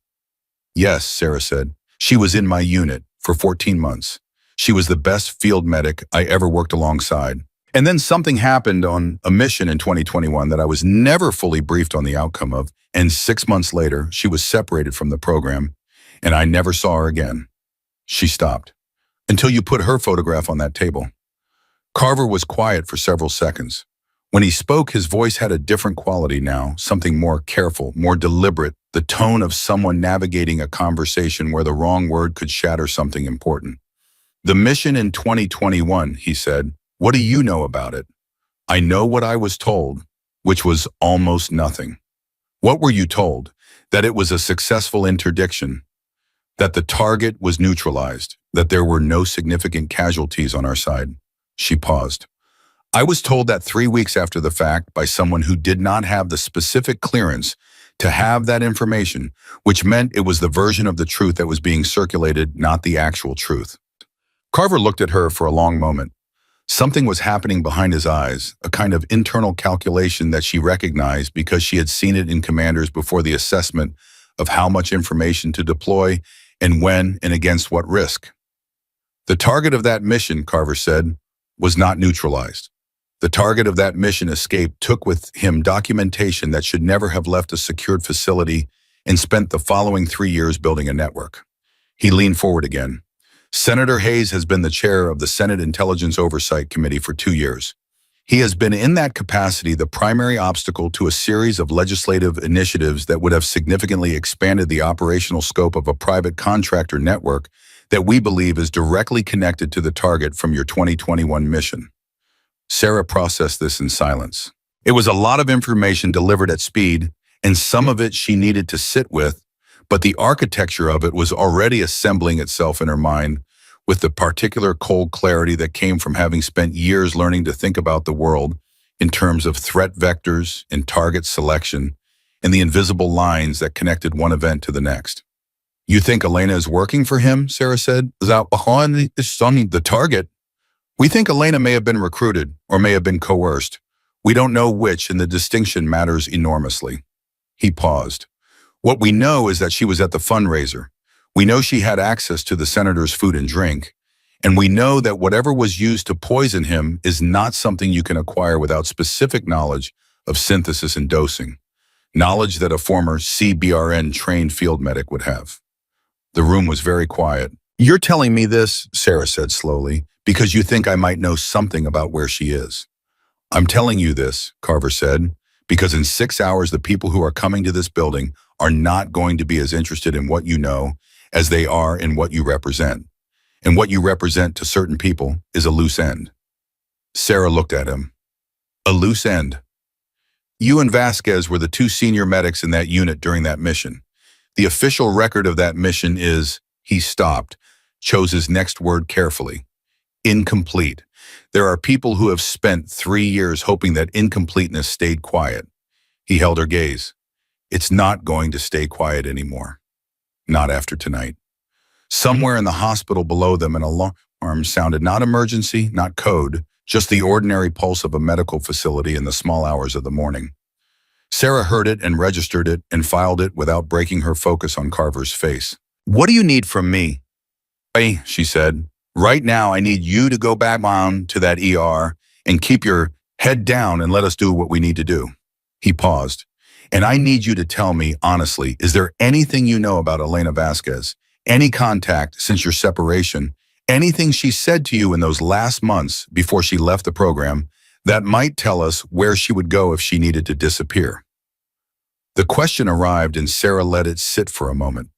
Yes, Sarah said. She was in my unit for 14 months. She was the best field medic I ever worked alongside. And then something happened on a mission in 2021 that I was never fully briefed on the outcome of, and 6 months later, she was separated from the program, and I never saw her again. She stopped. Until you put her photograph on that table. Carver was quiet for several seconds. When he spoke, his voice had a different quality now, something more careful, more deliberate, the tone of someone navigating a conversation where the wrong word could shatter something important. The mission in 2021, he said. What do you know about it? I know what I was told, which was almost nothing. What were you told? That it was a successful interdiction, that the target was neutralized, that there were no significant casualties on our side. She paused. I was told that 3 weeks after the fact by someone who did not have the specific clearance to have that information, which meant it was the version of the truth that was being circulated, not the actual truth. Carver looked at her for a long moment. Something was happening behind his eyes, a kind of internal calculation that she recognized because she had seen it in commanders before the assessment of how much information to deploy and when and against what risk. The target of that mission, Carver said, was not neutralized. The target of that mission escape took with him documentation that should never have left a secured facility and spent the following 3 years building a network. He leaned forward again. Senator Hayes has been the chair of the Senate Intelligence Oversight Committee for 2 years. He has been in that capacity the primary obstacle to a series of legislative initiatives that would have significantly expanded the operational scope of a private contractor network that we believe is directly connected to the target from your 2021 mission. Sarah processed this in silence. It was a lot of information delivered at speed, and some of it she needed to sit with, but the architecture of it was already assembling itself in her mind with the particular cold clarity that came from having spent years learning to think about the world in terms of threat vectors and target selection and the invisible lines that connected one event to the next. You think Elena is working for him, Sarah said, is out behind the target. We think Elena may have been recruited or may have been coerced. We don't know which, and the distinction matters enormously. He paused. What we know is that she was at the fundraiser. We know she had access to the senator's food and drink. And we know that whatever was used to poison him is not something you can acquire without specific knowledge of synthesis and dosing. Knowledge that a former CBRN-trained field medic would have. The room was very quiet. You're telling me this, Sarah said slowly, because you think I might know something about where she is. I'm telling you this, Carver said, because in 6 hours the people who are coming to this building are not going to be as interested in what you know as they are in what you represent. And what you represent to certain people is a loose end. Sarah looked at him. A loose end. You and Vasquez were the 2 senior medics in that unit during that mission. The official record of that mission is, he stopped, chose his next word carefully, incomplete. There are people who have spent 3 years hoping that incompleteness stayed quiet. He held her gaze. It's not going to stay quiet anymore. Not after tonight. Somewhere in the hospital below them, an alarm sounded, not emergency, not code, just the ordinary pulse of a medical facility in the small hours of the morning. Sarah heard it and registered it and filed it without breaking her focus on Carver's face. "What do you need from me?" "Hey," she said. "Right now I need you to go back on to that ER and keep your head down and let us do what we need to do." He paused. "And I need you to tell me, honestly, is there anything you know about Elena Vasquez? Any contact since your separation? Anything she said to you in those last months before she left the program that might tell us where she would go if she needed to disappear?" The question arrived and Sarah let it sit for a moment.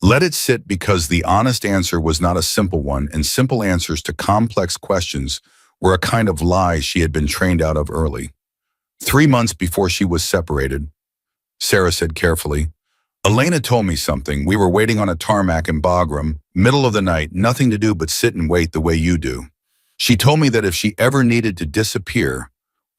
Let it sit because the honest answer was not a simple one, and simple answers to complex questions were a kind of lie she had been trained out of early. 3 months before she was separated, Sarah said carefully, "Elena told me something. We were waiting on a tarmac in Bagram, middle of the night, nothing to do but sit and wait the way you do. She told me that if she ever needed to disappear,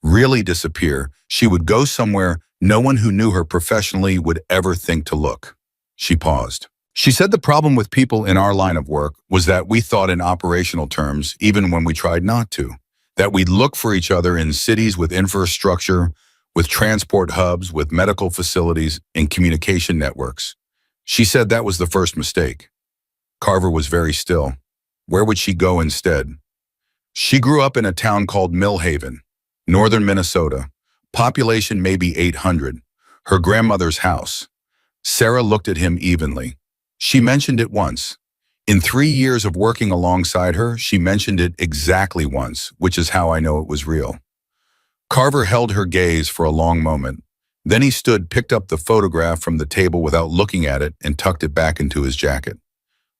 really disappear, she would go somewhere no one who knew her professionally would ever think to look." She paused. "She said the problem with people in our line of work was that we thought in operational terms, even when we tried not to, that we'd look for each other in cities with infrastructure, with transport hubs, with medical facilities, and communication networks. She said that was the first mistake." Carver was very still. Where would she go instead? "She grew up in a town called Millhaven, northern Minnesota. Population maybe 800. Her grandmother's house." Sarah looked at him evenly. "She mentioned it once. In 3 years of working alongside her, she mentioned it exactly once, which is how I know it was real." Carver held her gaze for a long moment. Then he stood, picked up the photograph from the table without looking at it, and tucked it back into his jacket.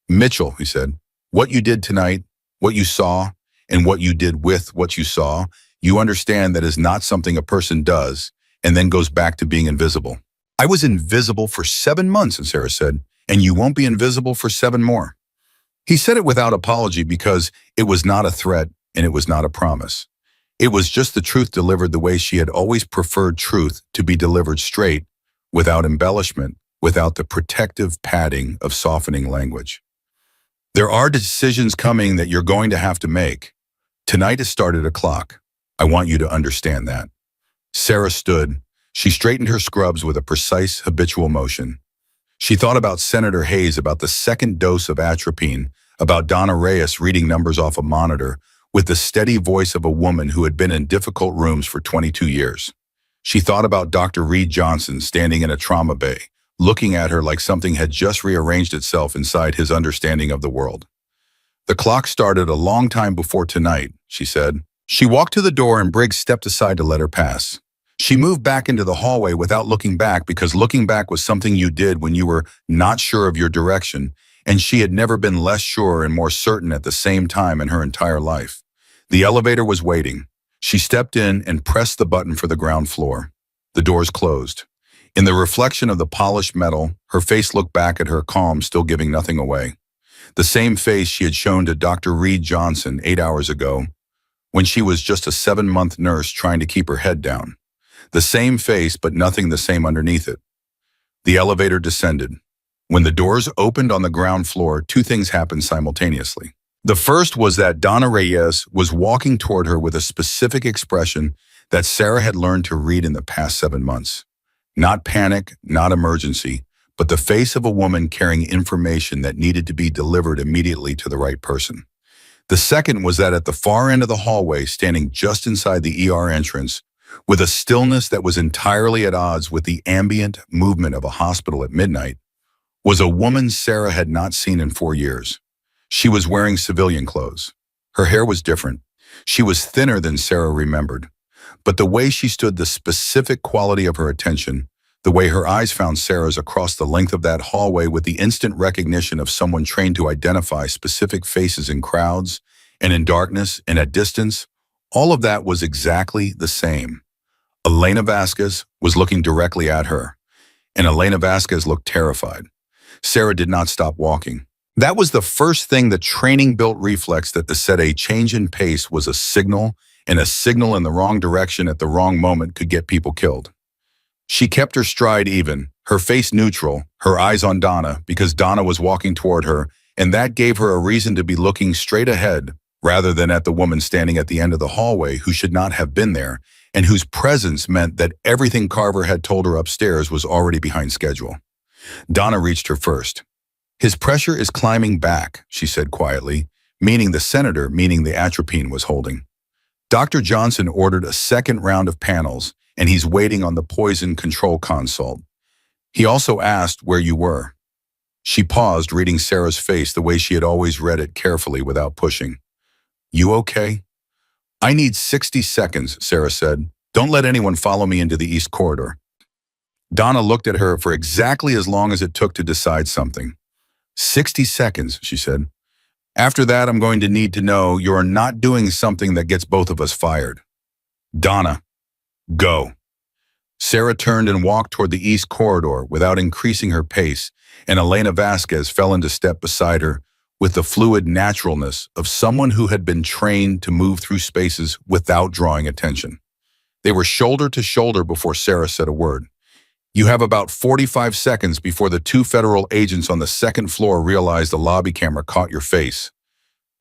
"Mitchell," he said, "what you did tonight, what you saw, and what you did with what you saw, you understand that is not something a person does and then goes back to being invisible." "I was invisible for 7 months," Sarah said, "and you won't be invisible for 7 more. He said it without apology because it was not a threat and it was not a promise. It was just the truth delivered the way she had always preferred truth to be delivered straight, without embellishment, without the protective padding of softening language. "There are decisions coming that you're going to have to make. Tonight has started a clock. I want you to understand that." Sarah stood. She straightened her scrubs with a precise, habitual motion. She thought about Senator Hayes, about the second dose of atropine, about Donna Reyes reading numbers off a monitor, with the steady voice of a woman who had been in difficult rooms for 22 years. She thought about Dr. Reed Johnson standing in a trauma bay, looking at her like something had just rearranged itself inside his understanding of the world. "The clock started a long time before tonight," she said. She walked to the door and Briggs stepped aside to let her pass. She moved back into the hallway without looking back, because looking back was something you did when you were not sure of your direction, and she had never been less sure and more certain at the same time in her entire life. The elevator was waiting. She stepped in and pressed the button for the ground floor. The doors closed. In the reflection of the polished metal, her face looked back at her, calm, still giving nothing away. The same face she had shown to Dr. Reed Johnson 8 hours ago, when she was just a 7-month nurse trying to keep her head down. The same face, but nothing the same underneath it. The elevator descended. When the doors opened on the ground floor, 2 things happened simultaneously. The first was that Donna Reyes was walking toward her with a specific expression that Sarah had learned to read in the past 7 months. Not panic, not emergency, but the face of a woman carrying information that needed to be delivered immediately to the right person. The second was that at the far end of the hallway, standing just inside the ER entrance, with a stillness that was entirely at odds with the ambient movement of a hospital at midnight, was a woman Sarah had not seen in 4 years. She was wearing civilian clothes. Her hair was different. She was thinner than Sarah remembered. But the way she stood, the specific quality of her attention, the way her eyes found Sarah's across the length of that hallway with the instant recognition of someone trained to identify specific faces in crowds and in darkness and at distance, all of that was exactly the same. Elena Vasquez was looking directly at her, and Elena Vasquez looked terrified. Sarah did not stop walking. That was the first thing the training-built reflex that said a change in pace was a signal, and a signal in the wrong direction at the wrong moment could get people killed. She kept her stride even, her face neutral, her eyes on Donna, because Donna was walking toward her, and that gave her a reason to be looking straight ahead, rather than at the woman standing at the end of the hallway who should not have been there and whose presence meant that everything Carver had told her upstairs was already behind schedule. Donna reached her first. "His pressure is climbing back," she said quietly, meaning the atropine was holding. Dr. Johnson ordered a second round of panels, and he's waiting on the poison control consult. He also asked where you were. She paused, reading Sarah's face the way she had always read it, carefully without pushing. "You okay?" "I need 60 seconds, Sarah said. "Don't let anyone follow me into the East Corridor." Donna looked at her for exactly as long as it took to decide something. 60 seconds, she said. "After that, I'm going to need to know you're not doing something that gets both of us fired." "Donna, go." Sarah turned and walked toward the East Corridor without increasing her pace, and Elena Vasquez fell into step beside her with the fluid naturalness of someone who had been trained to move through spaces without drawing attention. They were shoulder to shoulder before Sarah said a word. "You have about 45 seconds before the 2 federal agents on the second floor realize the lobby camera caught your face,"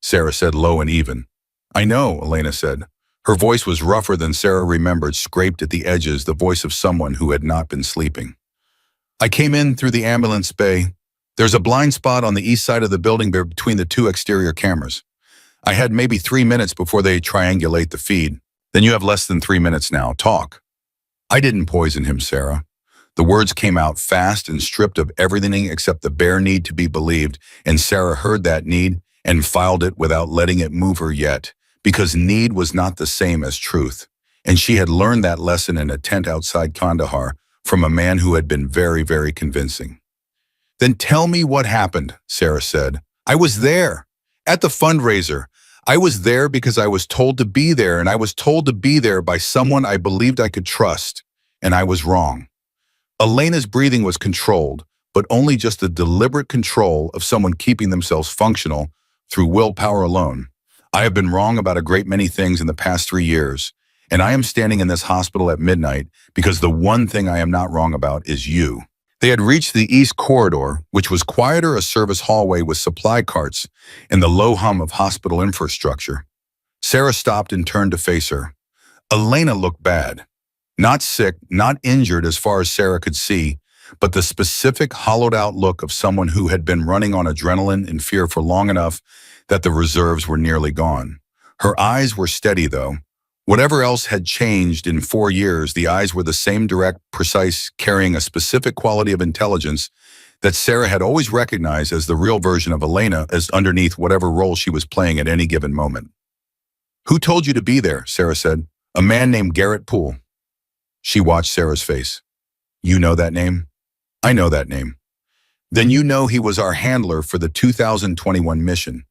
Sarah said, low and even. "I know," Elena said. Her voice was rougher than Sarah remembered, scraped at the edges, the voice of someone who had not been sleeping. "I came in through the ambulance bay. There's a blind spot on the east side of the building between the 2 exterior cameras. I had maybe 3 minutes before they triangulate the feed. Then you have less than 3 minutes now. Talk." "I didn't poison him, Sarah." The words came out fast and stripped of everything except the bare need to be believed, and Sarah heard that need and filed it without letting it move her yet, because need was not the same as truth, and she had learned that lesson in a tent outside Kandahar from a man who had been very, very convincing. "Then tell me what happened," Sarah said. "I was there, at the fundraiser. I was there because I was told to be there, and I was told to be there by someone I believed I could trust, and I was wrong." Elena's breathing was controlled, but only just the deliberate control of someone keeping themselves functional through willpower alone. "I have been wrong about a great many things in the past 3 years, and I am standing in this hospital at midnight because the one thing I am not wrong about is you." They had reached the East Corridor, which was quieter, a service hallway with supply carts and the low hum of hospital infrastructure. Sarah stopped and turned to face her. Elena looked bad. Not sick, not injured as far as Sarah could see, but the specific hollowed-out look of someone who had been running on adrenaline and fear for long enough that the reserves were nearly gone. Her eyes were steady, though. Whatever else had changed in 4 years, the eyes were the same, direct, precise, carrying a specific quality of intelligence that Sarah had always recognized as the real version of Elena, as underneath whatever role she was playing at any given moment. "Who told you to be there?" Sarah said. "A man named Garrett Poole." She watched Sarah's face. "You know that name?" "I know that name." "Then you know he was our handler for the 2021 mission,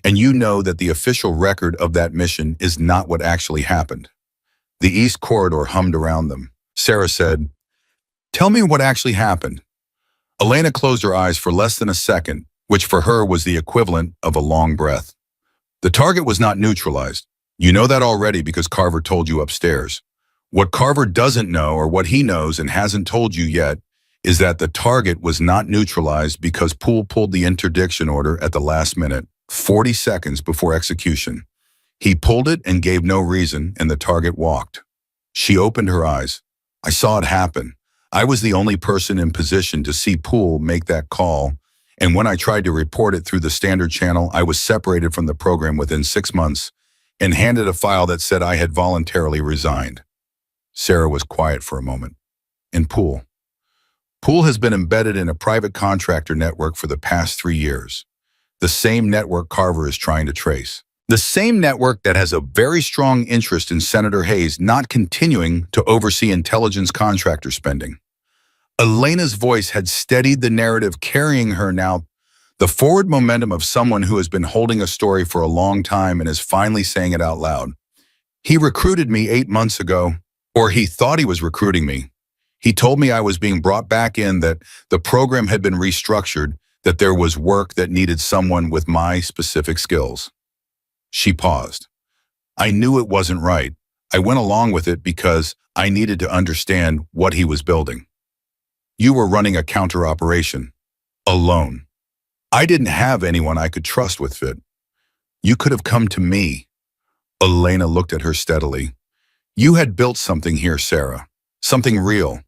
and you know that the official record of that mission is not what actually happened." The East Corridor hummed around them. Sarah said, "Tell me what actually happened." Elena closed her eyes for less than a second, which for her was the equivalent of a long breath. "The target was not neutralized. You know that already because Carver told you upstairs. What Carver doesn't know, or what he knows and hasn't told you yet, is that the target was not neutralized because Poole pulled the interdiction order at the last minute, 40 seconds before execution. He pulled it and gave no reason, and the target walked." She opened her eyes. "I saw it happen. I was the only person in position to see Poole make that call, and when I tried to report it through the standard channel, I was separated from the program within 6 months and handed a file that said I had voluntarily resigned." Sarah was quiet for a moment. "And Poole?" "Poole has been embedded in a private contractor network for the past 3 years. The same network Carver is trying to trace. The same network that has a very strong interest in Senator Hayes not continuing to oversee intelligence contractor spending." Elena's voice had steadied the narrative, carrying her now, the forward momentum of someone who has been holding a story for a long time and is finally saying it out loud. "He recruited me 8 months ago, or he thought he was recruiting me. He told me I was being brought back in, that the program had been restructured, that there was work that needed someone with my specific skills." She paused. "I knew it wasn't right. I went along with it because I needed to understand what he was building. You were running a counter-operation, alone. I didn't have anyone I could trust with it. You could have come to me. Elena looked at her steadily. You had built something here, Sarah. Something real.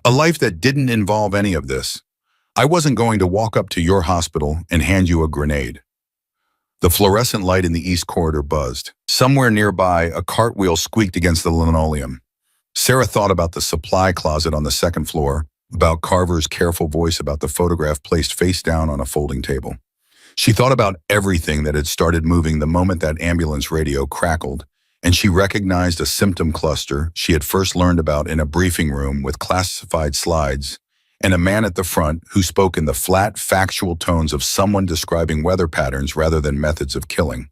A life that didn't involve any of this. I wasn't going to walk up to your hospital and hand you a grenade. The fluorescent light in the east corridor buzzed. Somewhere nearby, a cartwheel squeaked against the linoleum. Sarah thought about the supply closet on the second floor, about Carver's careful voice about the photograph placed face down on a folding table. She thought about everything that had started moving the moment that ambulance radio crackled, and she recognized a symptom cluster she had first learned about in a briefing room with classified slides, and a man at the front who spoke in the flat, factual tones of someone describing weather patterns rather than methods of killing.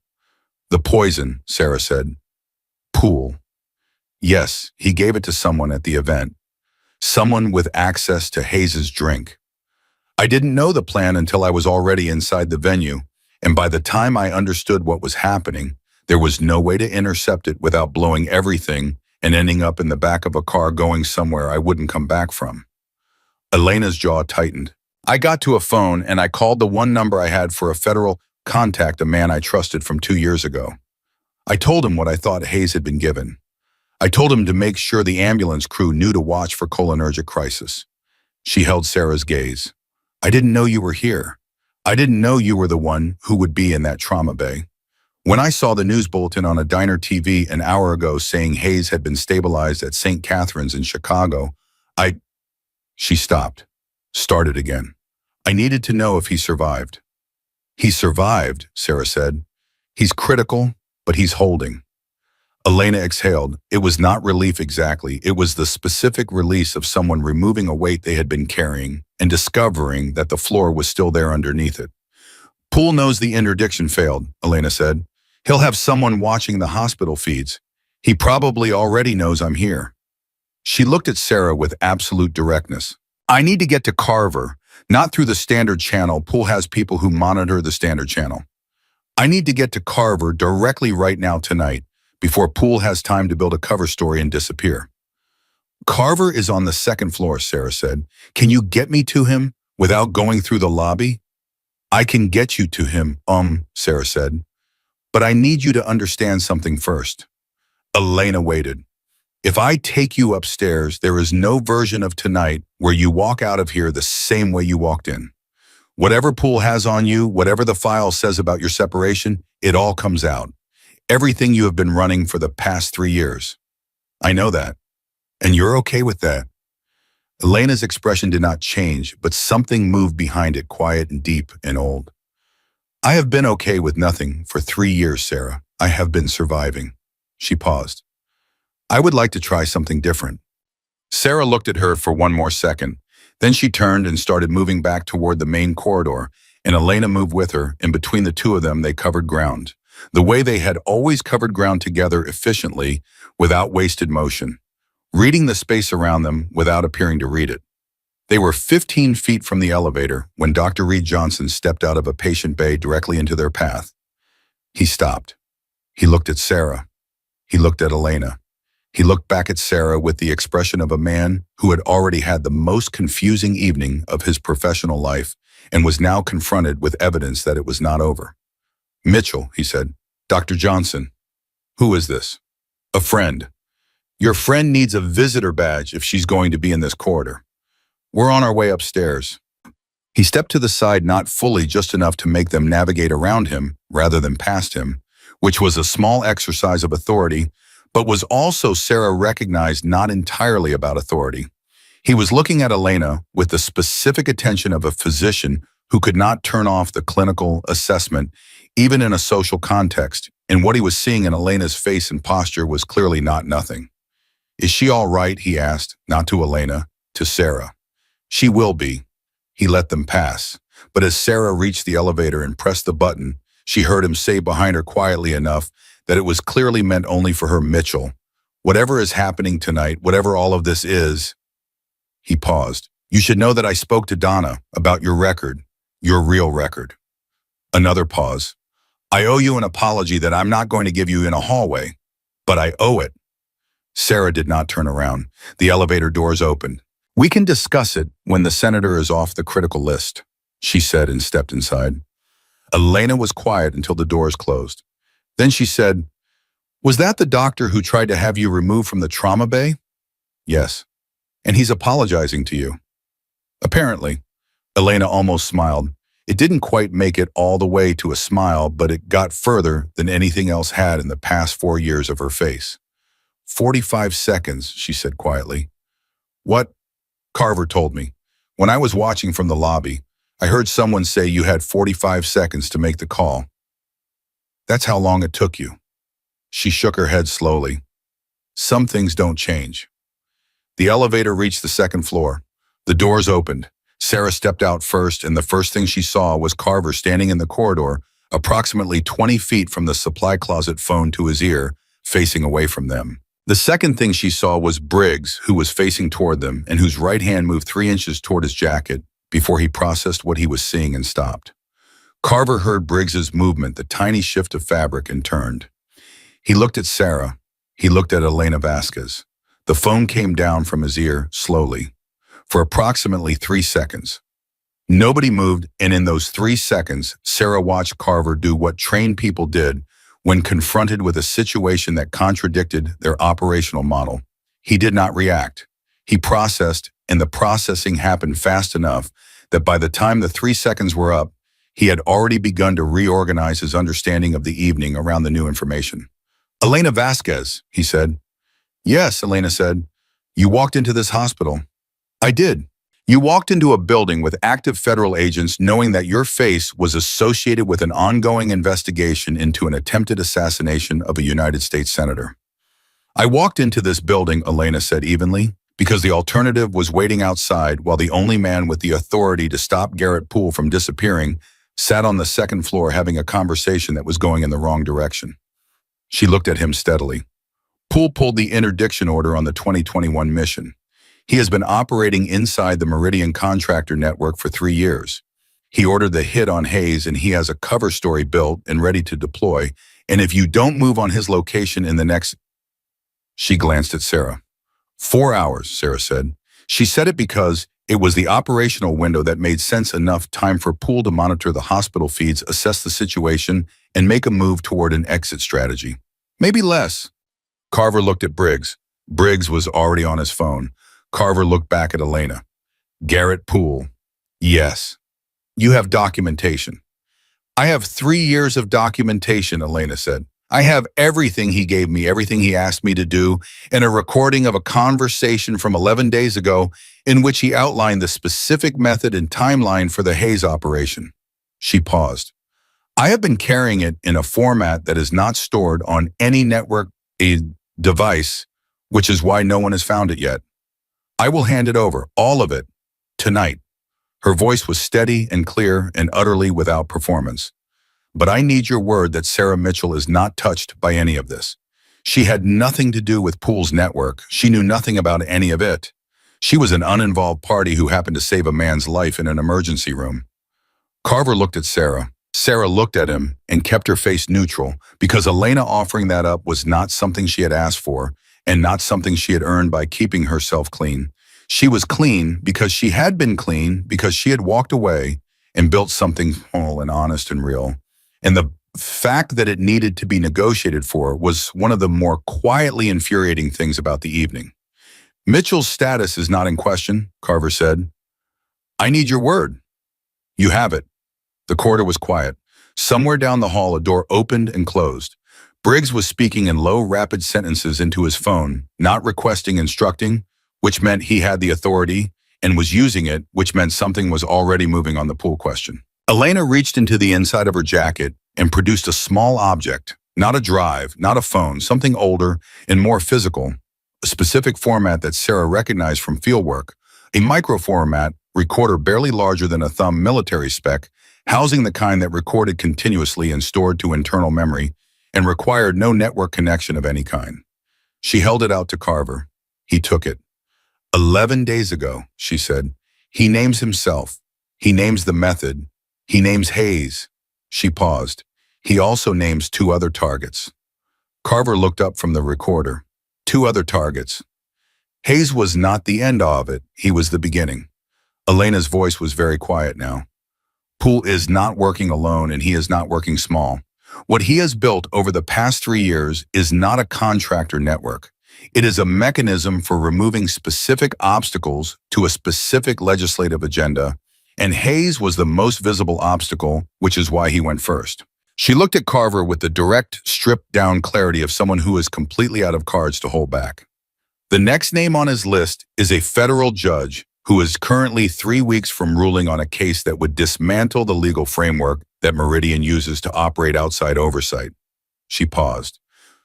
The poison, Sarah said. Pool. Yes, he gave it to someone at the event. Someone with access to Hayes's drink. I didn't know the plan until I was already inside the venue, and by the time I understood what was happening, there was no way to intercept it without blowing everything and ending up in the back of a car going somewhere I wouldn't come back from. Elena's jaw tightened. I got to a phone and I called the one number I had for a federal contact, a man I trusted from 2 years ago. I told him what I thought Hayes had been given. I told him to make sure the ambulance crew knew to watch for cholinergic crisis. She held Sarah's gaze. I didn't know you were here. I didn't know you were the one who would be in that trauma bay. When I saw the news bulletin on a diner TV an hour ago saying Hayes had been stabilized at St. Catherine's in Chicago, She stopped, started again. I needed to know if he survived. He survived, Sarah said. He's critical, but he's holding. Elena exhaled. It was not relief exactly. It was the specific release of someone removing a weight they had been carrying and discovering that the floor was still there underneath it. Poole knows the interdiction failed, Elena said. He'll have someone watching the hospital feeds. He probably already knows I'm here. She looked at Sarah with absolute directness. I need to get to Carver, not through the standard channel. Poole has people who monitor the standard channel. I need to get to Carver directly right now tonight, before Poole has time to build a cover story and disappear. Carver is on the second floor, Sarah said. Can you get me to him without going through the lobby? I can get you to him, Sarah said. But I need you to understand something first. Elena waited. If I take you upstairs, there is no version of tonight where you walk out of here the same way you walked in. Whatever Poole has on you, whatever the file says about your separation, it all comes out. Everything you have been running for the past 3 years. I know that. And you're okay with that. Elena's expression did not change, but something moved behind it, quiet and deep and old. I have been okay with nothing for 3 years, Sarah. I have been surviving. She paused. I would like to try something different. Sarah looked at her for one more second. Then she turned and started moving back toward the main corridor, and Elena moved with her, and between the two of them they covered ground. The way they had always covered ground together efficiently, without wasted motion, reading the space around them without appearing to read it. They were 15 feet from the elevator when Dr. Reed Johnson stepped out of a patient bay directly into their path. He stopped. He looked at Sarah. He looked at Elena. He looked back at Sarah with the expression of a man who had already had the most confusing evening of his professional life and was now confronted with evidence that it was not over. Mitchell, he said. Dr. Johnson. Who is this? A friend. Your friend needs a visitor badge if she's going to be in this corridor. We're on our way upstairs. He stepped to the side, not fully, just enough to make them navigate around him rather than past him, which was a small exercise of authority, but was also, Sarah recognized, not entirely about authority. He was looking at Elena with the specific attention of a physician who could not turn off the clinical assessment, even in a social context, and what he was seeing in Elena's face and posture was clearly not nothing. Is she all right? He asked, not to Elena, to Sarah. She will be. He let them pass, but as Sarah reached the elevator and pressed the button, she heard him say behind her quietly enough that it was clearly meant only for her. Mitchell, whatever is happening tonight, whatever all of this is. He paused. You should know that I spoke to Donna about your record, your real record. Another pause. I owe you an apology that I'm not going to give you in a hallway, but I owe it. Sarah did not turn around. The elevator doors opened. We can discuss it when the senator is off the critical list, she said and stepped inside. Elena was quiet until the doors closed. Then she said, "Was that the doctor who tried to have you removed from the trauma bay?" "Yes. And he's apologizing to you." "Apparently." Elena almost smiled. It didn't quite make it all the way to a smile, but it got further than anything else had in the past 4 years of her face. 45 seconds, she said quietly. "What?" "Carver told me. When I was watching from the lobby, I heard someone say you had 45 seconds to make the call. That's how long it took you." She shook her head slowly. "Some things don't change." The elevator reached the second floor. The doors opened. Sarah stepped out first, and the first thing she saw was Carver standing in the corridor, approximately 20 feet from the supply closet, phone to his ear, facing away from them. The second thing she saw was Briggs, who was facing toward them and whose right hand moved 3 inches toward his jacket before he processed what he was seeing and stopped. Carver heard Briggs's movement, the tiny shift of fabric, and turned. He looked at Sarah. He looked at Elena Vasquez. The phone came down from his ear slowly. For approximately 3 seconds. Nobody moved, and in those 3 seconds, Sarah watched Carver do what trained people did when confronted with a situation that contradicted their operational model. He did not react. He processed, and the processing happened fast enough that by the time the 3 seconds were up, he had already begun to reorganize his understanding of the evening around the new information. "Elena Vasquez," he said. "Yes," Elena said. "You walked into this hospital." "I did. You walked into a building with active federal agents knowing that your face was associated with an ongoing investigation into an attempted assassination of a United States senator." "I walked into this building," Elena said evenly, "because the alternative was waiting outside while the only man with the authority to stop Garrett Poole from disappearing sat on the second floor having a conversation that was going in the wrong direction." She looked at him steadily. "Poole pulled the interdiction order on the 2021 mission. He has been operating inside the Meridian contractor network for 3 years. He ordered the hit on Hayes, and he has a cover story built and ready to deploy. And if you don't move on his location in the next..." She glanced at Sarah. 4 hours, Sarah said. She said it because it was the operational window that made sense, enough time for Poole to monitor the hospital feeds, assess the situation, and make a move toward an exit strategy. Maybe less. Carver looked at Briggs. Briggs was already on his phone. Carver looked back at Elena. "Garrett Poole. Yes. You have documentation." "I have 3 years of documentation," Elena said. "I have everything he gave me, everything he asked me to do, and a recording of a conversation from 11 days ago in which he outlined the specific method and timeline for the Hayes operation." She paused. "I have been carrying it in a format that is not stored on any network device, which is why no one has found it yet. I will hand it over, all of it, tonight." Her voice was steady and clear and utterly without performance. "But I need your word that Sarah Mitchell is not touched by any of this. She had nothing to do with Poole's network. She knew nothing about any of it. She was an uninvolved party who happened to save a man's life in an emergency room." Carver looked at Sarah. Sarah looked at him and kept her face neutral because Elena offering that up was not something she had asked for, and not something she had earned by keeping herself clean. She was clean because she had been clean, because she had walked away and built something whole and honest and real. And the fact that it needed to be negotiated for was one of the more quietly infuriating things about the evening. "Mitchell's status is not in question," Carver said. "I need your word." "You have it." The corridor was quiet. Somewhere down the hall, a door opened and closed. Briggs was speaking in low, rapid sentences into his phone, not requesting, instructing, which meant he had the authority, and was using it, which meant something was already moving on the Poole question. Elena reached into the inside of her jacket and produced a small object, not a drive, not a phone, something older and more physical, a specific format that Sarah recognized from fieldwork, a micro-format recorder barely larger than a thumb, military spec, housing the kind that recorded continuously and stored to internal memory, and required no network connection of any kind. She held it out to Carver. He took it. 11 days ago, she said. He names himself. He names the method. He names Hayes. She paused. He also names 2 other targets. Carver looked up from the recorder. 2 other targets. Hayes was not the end of it. He was the beginning. Elena's voice was very quiet now. Poole is not working alone and he is not working small. What he has built over the past 3 years is not a contractor network. It is a mechanism for removing specific obstacles to a specific legislative agenda, and Hayes was the most visible obstacle, which is why he went first. She looked at Carver with the direct, stripped-down clarity of someone who is completely out of cards to hold back. The next name on his list is a federal judge who is currently 3 weeks from ruling on a case that would dismantle the legal framework that Meridian uses to operate outside oversight. She paused.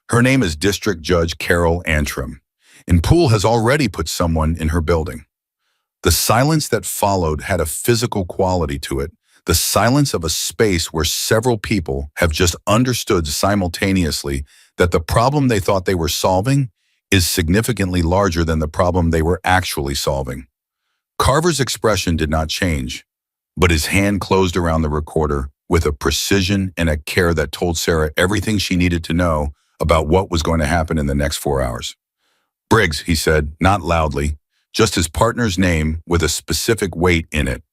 Her name is District Judge Carol Antrim, and Poole has already put someone in her building. The silence that followed had a physical quality to it, the silence of a space where several people have just understood simultaneously that the problem they thought they were solving is significantly larger than the problem they were actually solving. Carver's expression did not change, but his hand closed around the recorder with a precision and a care that told Sarah everything she needed to know about what was going to happen in the next 4 hours. Briggs, he said, not loudly, just his partner's name with a specific weight in it.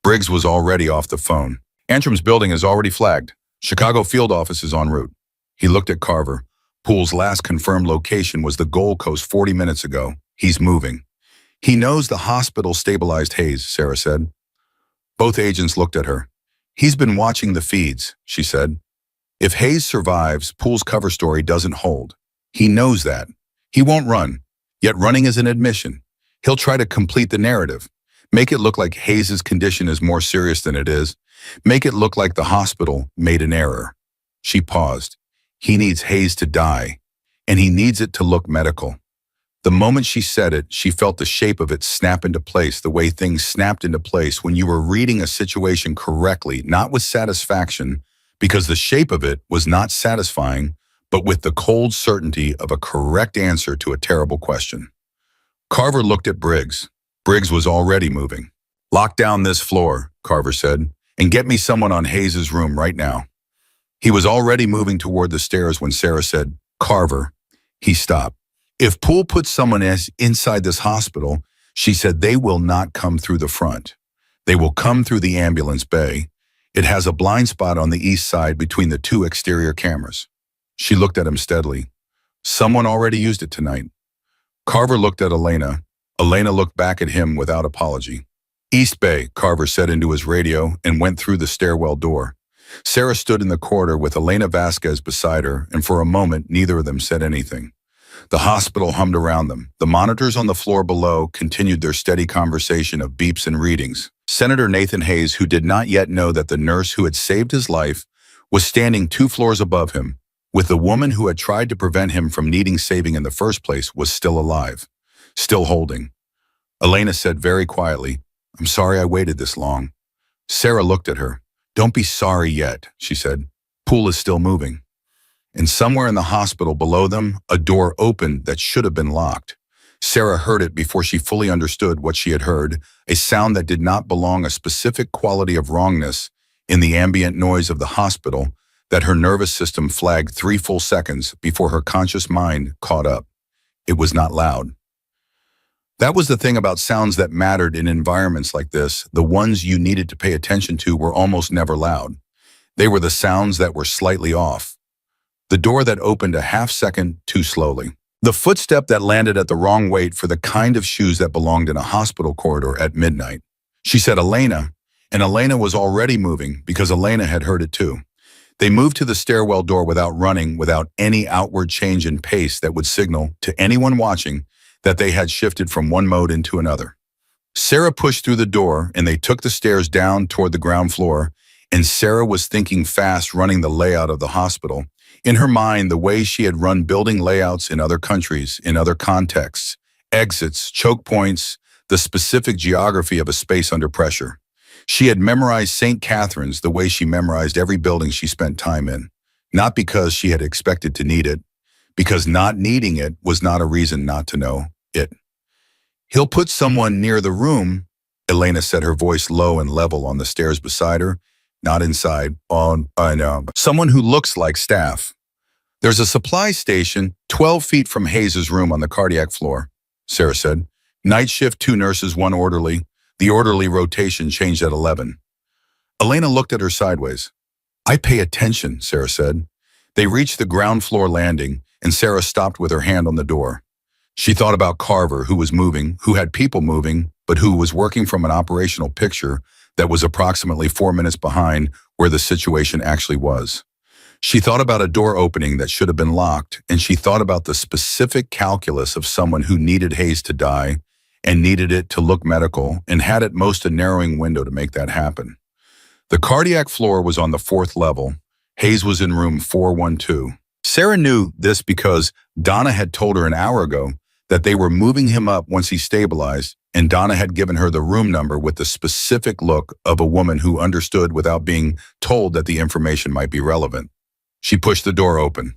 Briggs was already off the phone. Antrim's building is already flagged. Chicago field office is en route. He looked at Carver. Poole's last confirmed location was the Gold Coast 40 minutes ago. He's moving. He knows the hospital stabilized Hayes, Sarah said. Both agents looked at her. He's been watching the feeds, she said. If Hayes survives, Poole's cover story doesn't hold. He knows that. He won't run. Yet running is an admission. He'll try to complete the narrative. Make it look like Hayes' condition is more serious than it is. Make it look like the hospital made an error. She paused. He needs Hayes to die, and he needs it to look medical. The moment she said it, she felt the shape of it snap into place, the way things snapped into place when you were reading a situation correctly, not with satisfaction, because the shape of it was not satisfying, but with the cold certainty of a correct answer to a terrible question. Carver looked at Briggs. Briggs was already moving. Lock down this floor, Carver said, and get me someone on Hayes' room right now. He was already moving toward the stairs when Sarah said, Carver. He stopped. If Poole puts someone inside this hospital, she said they will not come through the front. They will come through the ambulance bay. It has a blind spot on the east side between the 2 exterior cameras. She looked at him steadily. Someone already used it tonight. Carver looked at Elena. Elena looked back at him without apology. East Bay, Carver said into his radio and went through the stairwell door. Sarah stood in the corridor with Elena Vasquez beside her, and for a moment, neither of them said anything. The hospital hummed around them. The monitors on the floor below continued their steady conversation of beeps and readings. Senator Nathan Hayes, who did not yet know that the nurse who had saved his life was standing 2 floors above him, with the woman who had tried to prevent him from needing saving in the first place, was still alive, still holding. Elena said very quietly, I'm sorry I waited this long. Sarah looked at her. Don't be sorry yet, she said. Poole is still moving. And somewhere in the hospital below them, a door opened that should have been locked. Sarah heard it before she fully understood what she had heard, a sound that did not belong a specific quality of wrongness in the ambient noise of the hospital that her nervous system flagged 3 full seconds before her conscious mind caught up. It was not loud. That was the thing about sounds that mattered in environments like this. The ones you needed to pay attention to were almost never loud. They were the sounds that were slightly off. The door that opened a half-second too slowly. The footstep that landed at the wrong weight for the kind of shoes that belonged in a hospital corridor at midnight. She said Elena, and Elena was already moving because Elena had heard it too. They moved to the stairwell door without running, without any outward change in pace that would signal to anyone watching that they had shifted from one mode into another. Sarah pushed through the door and they took the stairs down toward the ground floor, and Sarah was thinking fast, running the layout of the hospital. In her mind, the way she had run building layouts in other countries, in other contexts, exits, choke points, the specific geography of a space under pressure. She had memorized St. Catherine's the way she memorized every building she spent time in, not because she had expected to need it, because not needing it was not a reason not to know it. He'll put someone near the room, Elena said, her voice low and level on the stairs beside her, not inside, someone who looks like staff. There's a supply station 12 feet from Hayes' room on the cardiac floor, Sarah said. Night shift, 2 nurses, 1 orderly. The orderly rotation changed at 11. Elena looked at her sideways. I pay attention, Sarah said. They reached the ground floor landing, and Sarah stopped with her hand on the door. She thought about Carver, who was moving, who had people moving, but who was working from an operational picture that was approximately 4 minutes behind where the situation actually was. She thought about a door opening that should have been locked, and she thought about the specific calculus of someone who needed Hayes to die and needed it to look medical and had at most a narrowing window to make that happen. The cardiac floor was on the 4th level. Hayes was in room 412. Sarah knew this because Donna had told her an hour ago that they were moving him up once he stabilized, and Donna had given her the room number with the specific look of a woman who understood without being told that the information might be relevant. She pushed the door open.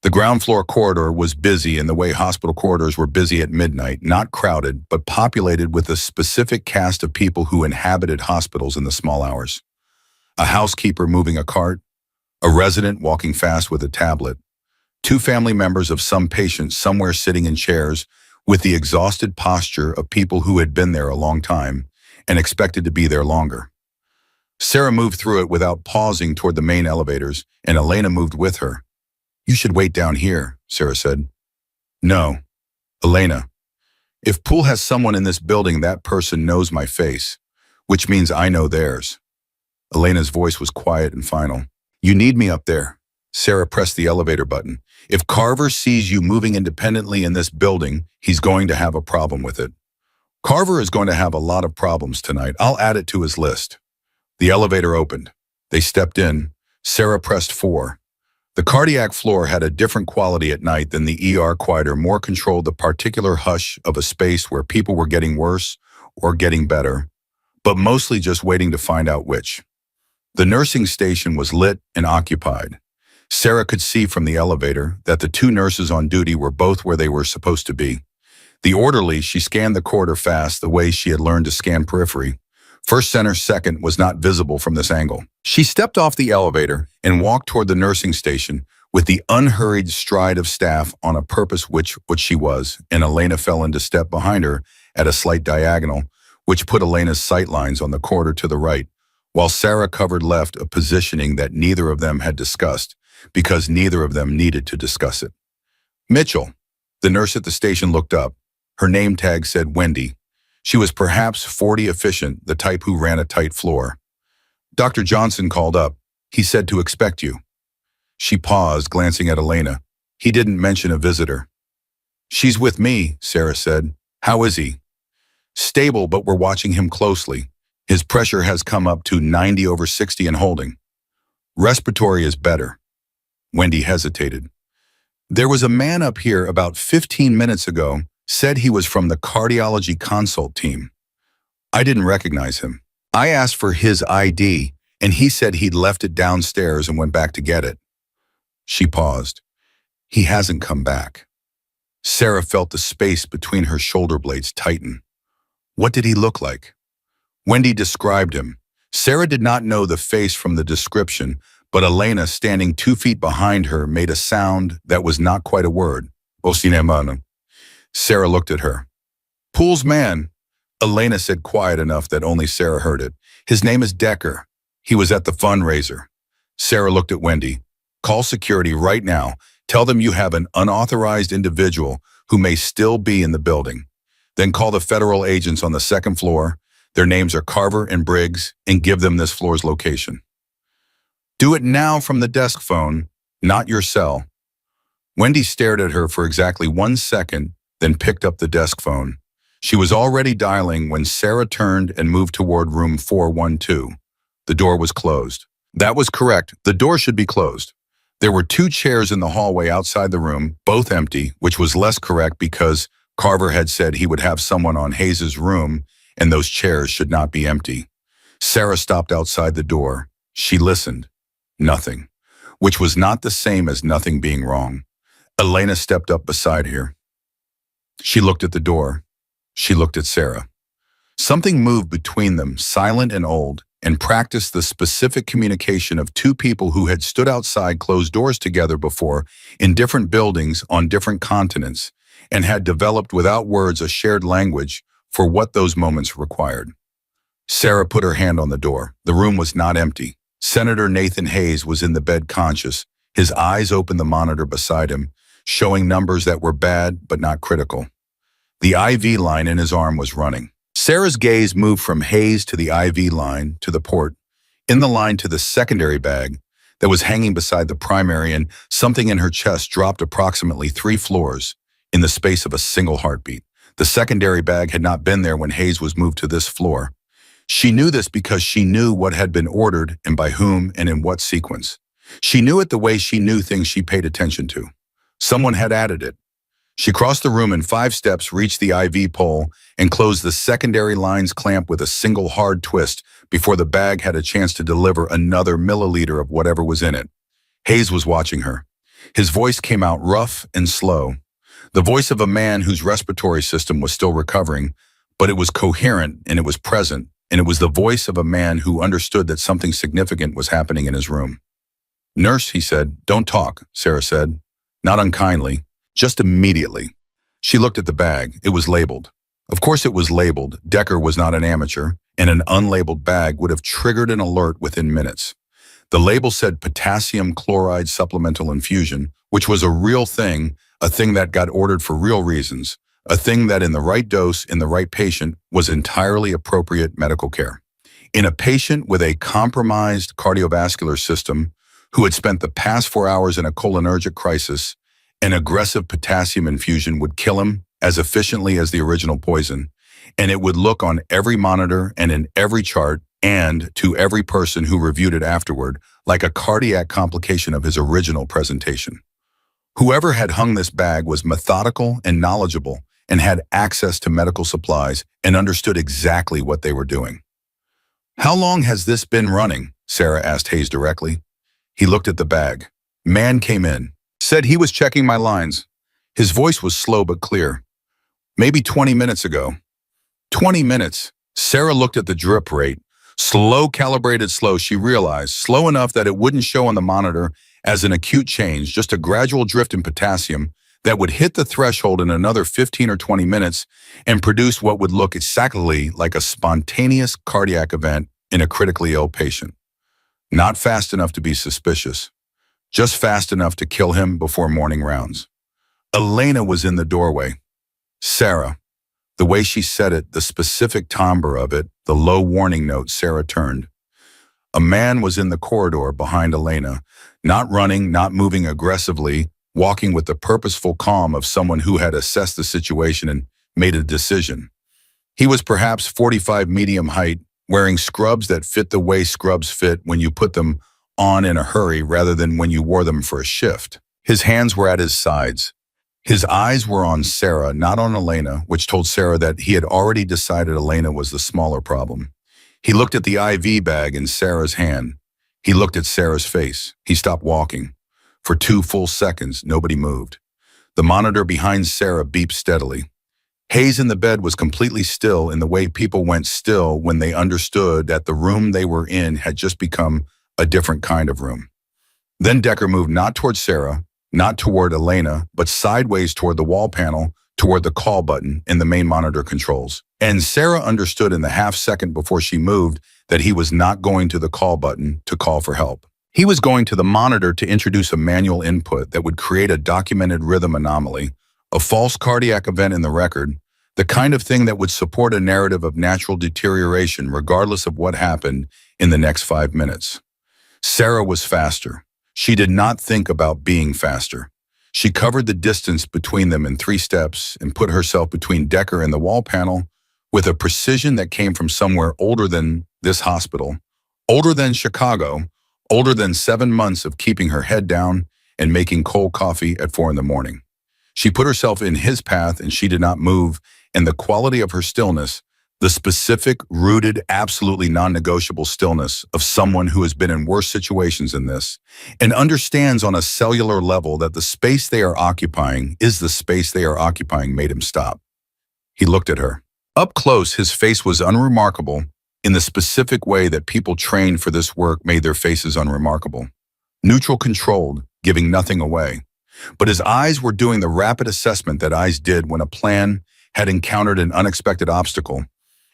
The ground floor corridor was busy in the way hospital corridors were busy at midnight, not crowded, but populated with a specific cast of people who inhabited hospitals in the small hours. A housekeeper moving a cart, a resident walking fast with a tablet, 2 family members of some patient somewhere sitting in chairs with the exhausted posture of people who had been there a long time and expected to be there longer. Sarah moved through it without pausing toward the main elevators, and Elena moved with her. You should wait down here, Sarah said. No. Elena, if Poole has someone in this building, that person knows my face, which means I know theirs. Elena's voice was quiet and final. You need me up there. Sarah pressed the elevator button. If Carver sees you moving independently in this building, he's going to have a problem with it. Carver is going to have a lot of problems tonight. I'll add it to his list. The elevator opened. They stepped in. Sarah pressed 4. The cardiac floor had a different quality at night than the ER, quieter, more controlled, the particular hush of a space where people were getting worse or getting better, but mostly just waiting to find out which. The nursing station was lit and occupied. Sarah could see from the elevator that the 2 nurses on duty were both where they were supposed to be. The orderly, she scanned the corridor fast the way she had learned to scan periphery. First center, second was not visible from this angle. She stepped off the elevator and walked toward the nursing station with the unhurried stride of staff on a purpose which she was, and Elena fell into step behind her at a slight diagonal, which put Elena's sightlines on the corridor to the right, while Sarah covered left, a positioning that neither of them had discussed, because neither of them needed to discuss it. Mitchell, the nurse at the station, looked up. Her name tag said Wendy. She was perhaps 40, efficient, the type who ran a tight floor. Dr. Johnson called up. He said to expect you. She paused, glancing at Elena. He didn't mention a visitor. She's with me, Sarah said. How is he? Stable, but we're watching him closely. His pressure has come up to 90/60 and holding. Respiratory is better. Wendy hesitated. There was a man up here about 15 minutes ago, said he was from the cardiology consult team. I didn't recognize him. I asked for his ID, and he said he'd left it downstairs and went back to get it. She paused. He hasn't come back. Sarah felt the space between her shoulder blades tighten. What did he look like? Wendy described him. Sarah did not know the face from the description, but Elena, standing 2 feet behind her, made a sound that was not quite a word. Osinemana. Sarah looked at her. Poole's man, Elena said, quiet enough that only Sarah heard it. His name is Decker. He was at the fundraiser. Sarah looked at Wendy. Call security right now. Tell them you have an unauthorized individual who may still be in the building. Then call the federal agents on the 2nd floor. Their names are Carver and Briggs, and give them this floor's location. Do it now from the desk phone, not your cell. Wendy stared at her for exactly 1 second, then picked up the desk phone. She was already dialing when Sarah turned and moved toward room 412. The door was closed. That was correct. The door should be closed. There were 2 chairs in the hallway outside the room, both empty, which was less correct because Carver had said he would have someone on Hayes's room, and those chairs should not be empty. Sarah stopped outside the door. She listened. Nothing, which was not the same as nothing being wrong. Elena stepped up beside her. She looked at the door. She looked at Sarah. Something moved between them, silent and old, and practiced the specific communication of 2 people who had stood outside closed doors together before in different buildings on different continents and had developed without words a shared language for what those moments required. Sarah put her hand on the door. The room was not empty. Senator Nathan Hayes was in the bed conscious, his eyes open, the monitor beside him, showing numbers that were bad but not critical. The IV line in his arm was running. Sarah's gaze moved from Hayes to the IV line to the port, in the line to the secondary bag that was hanging beside the primary, and something in her chest dropped approximately 3 floors in the space of a single heartbeat. The secondary bag had not been there when Hayes was moved to this floor. She knew this because she knew what had been ordered and by whom and in what sequence. She knew it the way she knew things she paid attention to. Someone had added it. She crossed the room in 5 steps, reached the IV pole, and closed the secondary line's clamp with a single hard twist before the bag had a chance to deliver another milliliter of whatever was in it. Hayes was watching her. His voice came out rough and slow. The voice of a man whose respiratory system was still recovering, but it was coherent and it was present, and it was the voice of a man who understood that something significant was happening in his room. "Nurse," he said. "Don't talk," Sarah said. Not unkindly, just immediately. She looked at the bag. It was labeled. Of course it was labeled. Decker was not an amateur, and an unlabeled bag would have triggered an alert within minutes. The label said potassium chloride supplemental infusion, which was a real thing, a thing that got ordered for real reasons, a thing that in the right dose, in the right patient, was entirely appropriate medical care. In a patient with a compromised cardiovascular system who had spent the past 4 hours in a cholinergic crisis, an aggressive potassium infusion would kill him as efficiently as the original poison, and it would look on every monitor and in every chart and to every person who reviewed it afterward like a cardiac complication of his original presentation. Whoever had hung this bag was methodical and knowledgeable and had access to medical supplies and understood exactly what they were doing. "How long has this been running?" Sarah asked Hayes directly. He looked at the bag. Man came in, said he was checking my lines. His voice was slow but clear. "Maybe 20 minutes ago." 20 minutes. Sarah looked at the drip rate. Slow, calibrated slow, she realized. Slow enough that it wouldn't show on the monitor as an acute change, just a gradual drift in potassium that would hit the threshold in another 15 or 20 minutes and produce what would look exactly like a spontaneous cardiac event in a critically ill patient. Not fast enough to be suspicious, just fast enough to kill him before morning rounds. Elena was in the doorway. Sarah. The way she said it, the specific timbre of it, the low warning note, Sarah turned. A man was in the corridor behind Elena, not running, not moving aggressively, walking with the purposeful calm of someone who had assessed the situation and made a decision. He was perhaps 45 medium height, wearing scrubs that fit the way scrubs fit when you put them on in a hurry rather than when you wore them for a shift. His hands were at his sides. His eyes were on Sarah, not on Elena, which told Sarah that he had already decided Elena was the smaller problem. He looked at the IV bag in Sarah's hand. He looked at Sarah's face. He stopped walking. For 2 full seconds, nobody moved. The monitor behind Sarah beeped steadily. Hayes in the bed was completely still in the way people went still when they understood that the room they were in had just become a different kind of room. Then Decker moved not toward Sarah, not toward Elena, but sideways toward the wall panel, toward the call button in the main monitor controls. And Sarah understood in the half second before she moved that he was not going to the call button to call for help. He was going to the monitor to introduce a manual input that would create a documented rhythm anomaly, a false cardiac event in the record, the kind of thing that would support a narrative of natural deterioration regardless of what happened in the next 5 minutes. Sarah was faster. She did not think about being faster. She covered the distance between them in 3 steps and put herself between Decker and the wall panel with a precision that came from somewhere older than this hospital, older than Chicago, older than 7 months of keeping her head down and making cold coffee at 4 in the morning. She put herself in his path and she did not move, and the quality of her stillness, the specific, rooted, absolutely non-negotiable stillness of someone who has been in worse situations than this and understands on a cellular level that the space they are occupying is the space they are occupying, made him stop. He looked at her. Up close, his face was unremarkable in the specific way that people trained for this work made their faces unremarkable. Neutral, controlled, giving nothing away. But his eyes were doing the rapid assessment that eyes did when a plan had encountered an unexpected obstacle,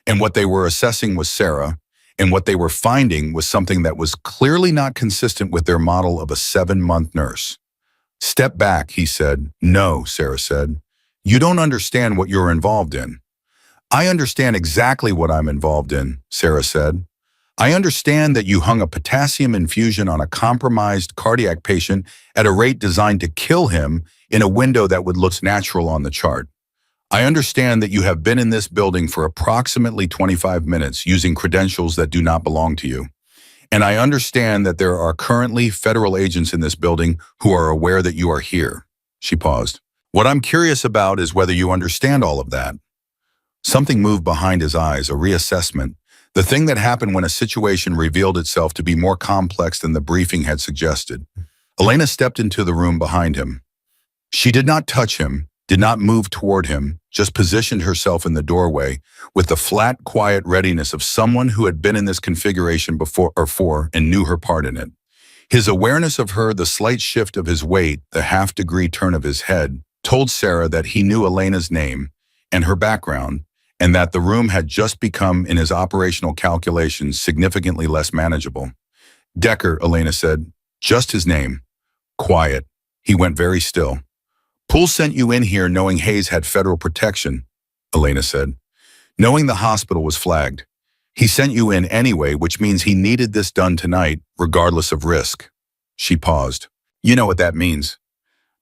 And what they were assessing was Sarah, and what they were finding was something that was clearly not consistent with their model of a 7-month nurse. "Step back," he said. "No," Sarah said. "You don't understand what you're involved in." "I understand exactly what I'm involved in," Sarah said. "I understand that you hung a potassium infusion on a compromised cardiac patient at a rate designed to kill him in a window that would look natural on the chart. I understand that you have been in this building for approximately 25 minutes using credentials that do not belong to you. And I understand that there are currently federal agents in this building who are aware that you are here." She paused. "What I'm curious about is whether you understand all of that." Something moved behind his eyes, a reassessment, the thing that happened when a situation revealed itself to be more complex than the briefing had suggested. Elena stepped into the room behind him. She did not touch him, did not move toward him, just positioned herself in the doorway with the flat, quiet readiness of someone who had been in this configuration before and knew her part in it. His awareness of her, the slight shift of his weight, the half-degree turn of his head, told Sarah that he knew Elena's name and her background, and that the room had just become, in his operational calculations, significantly less manageable. "Decker," Elena said. "Just his name." Quiet. He went very still. "Poole sent you in here knowing Hayes had federal protection," Elena said. "Knowing the hospital was flagged. He sent you in anyway, which means he needed this done tonight, regardless of risk." She paused. "You know what that means."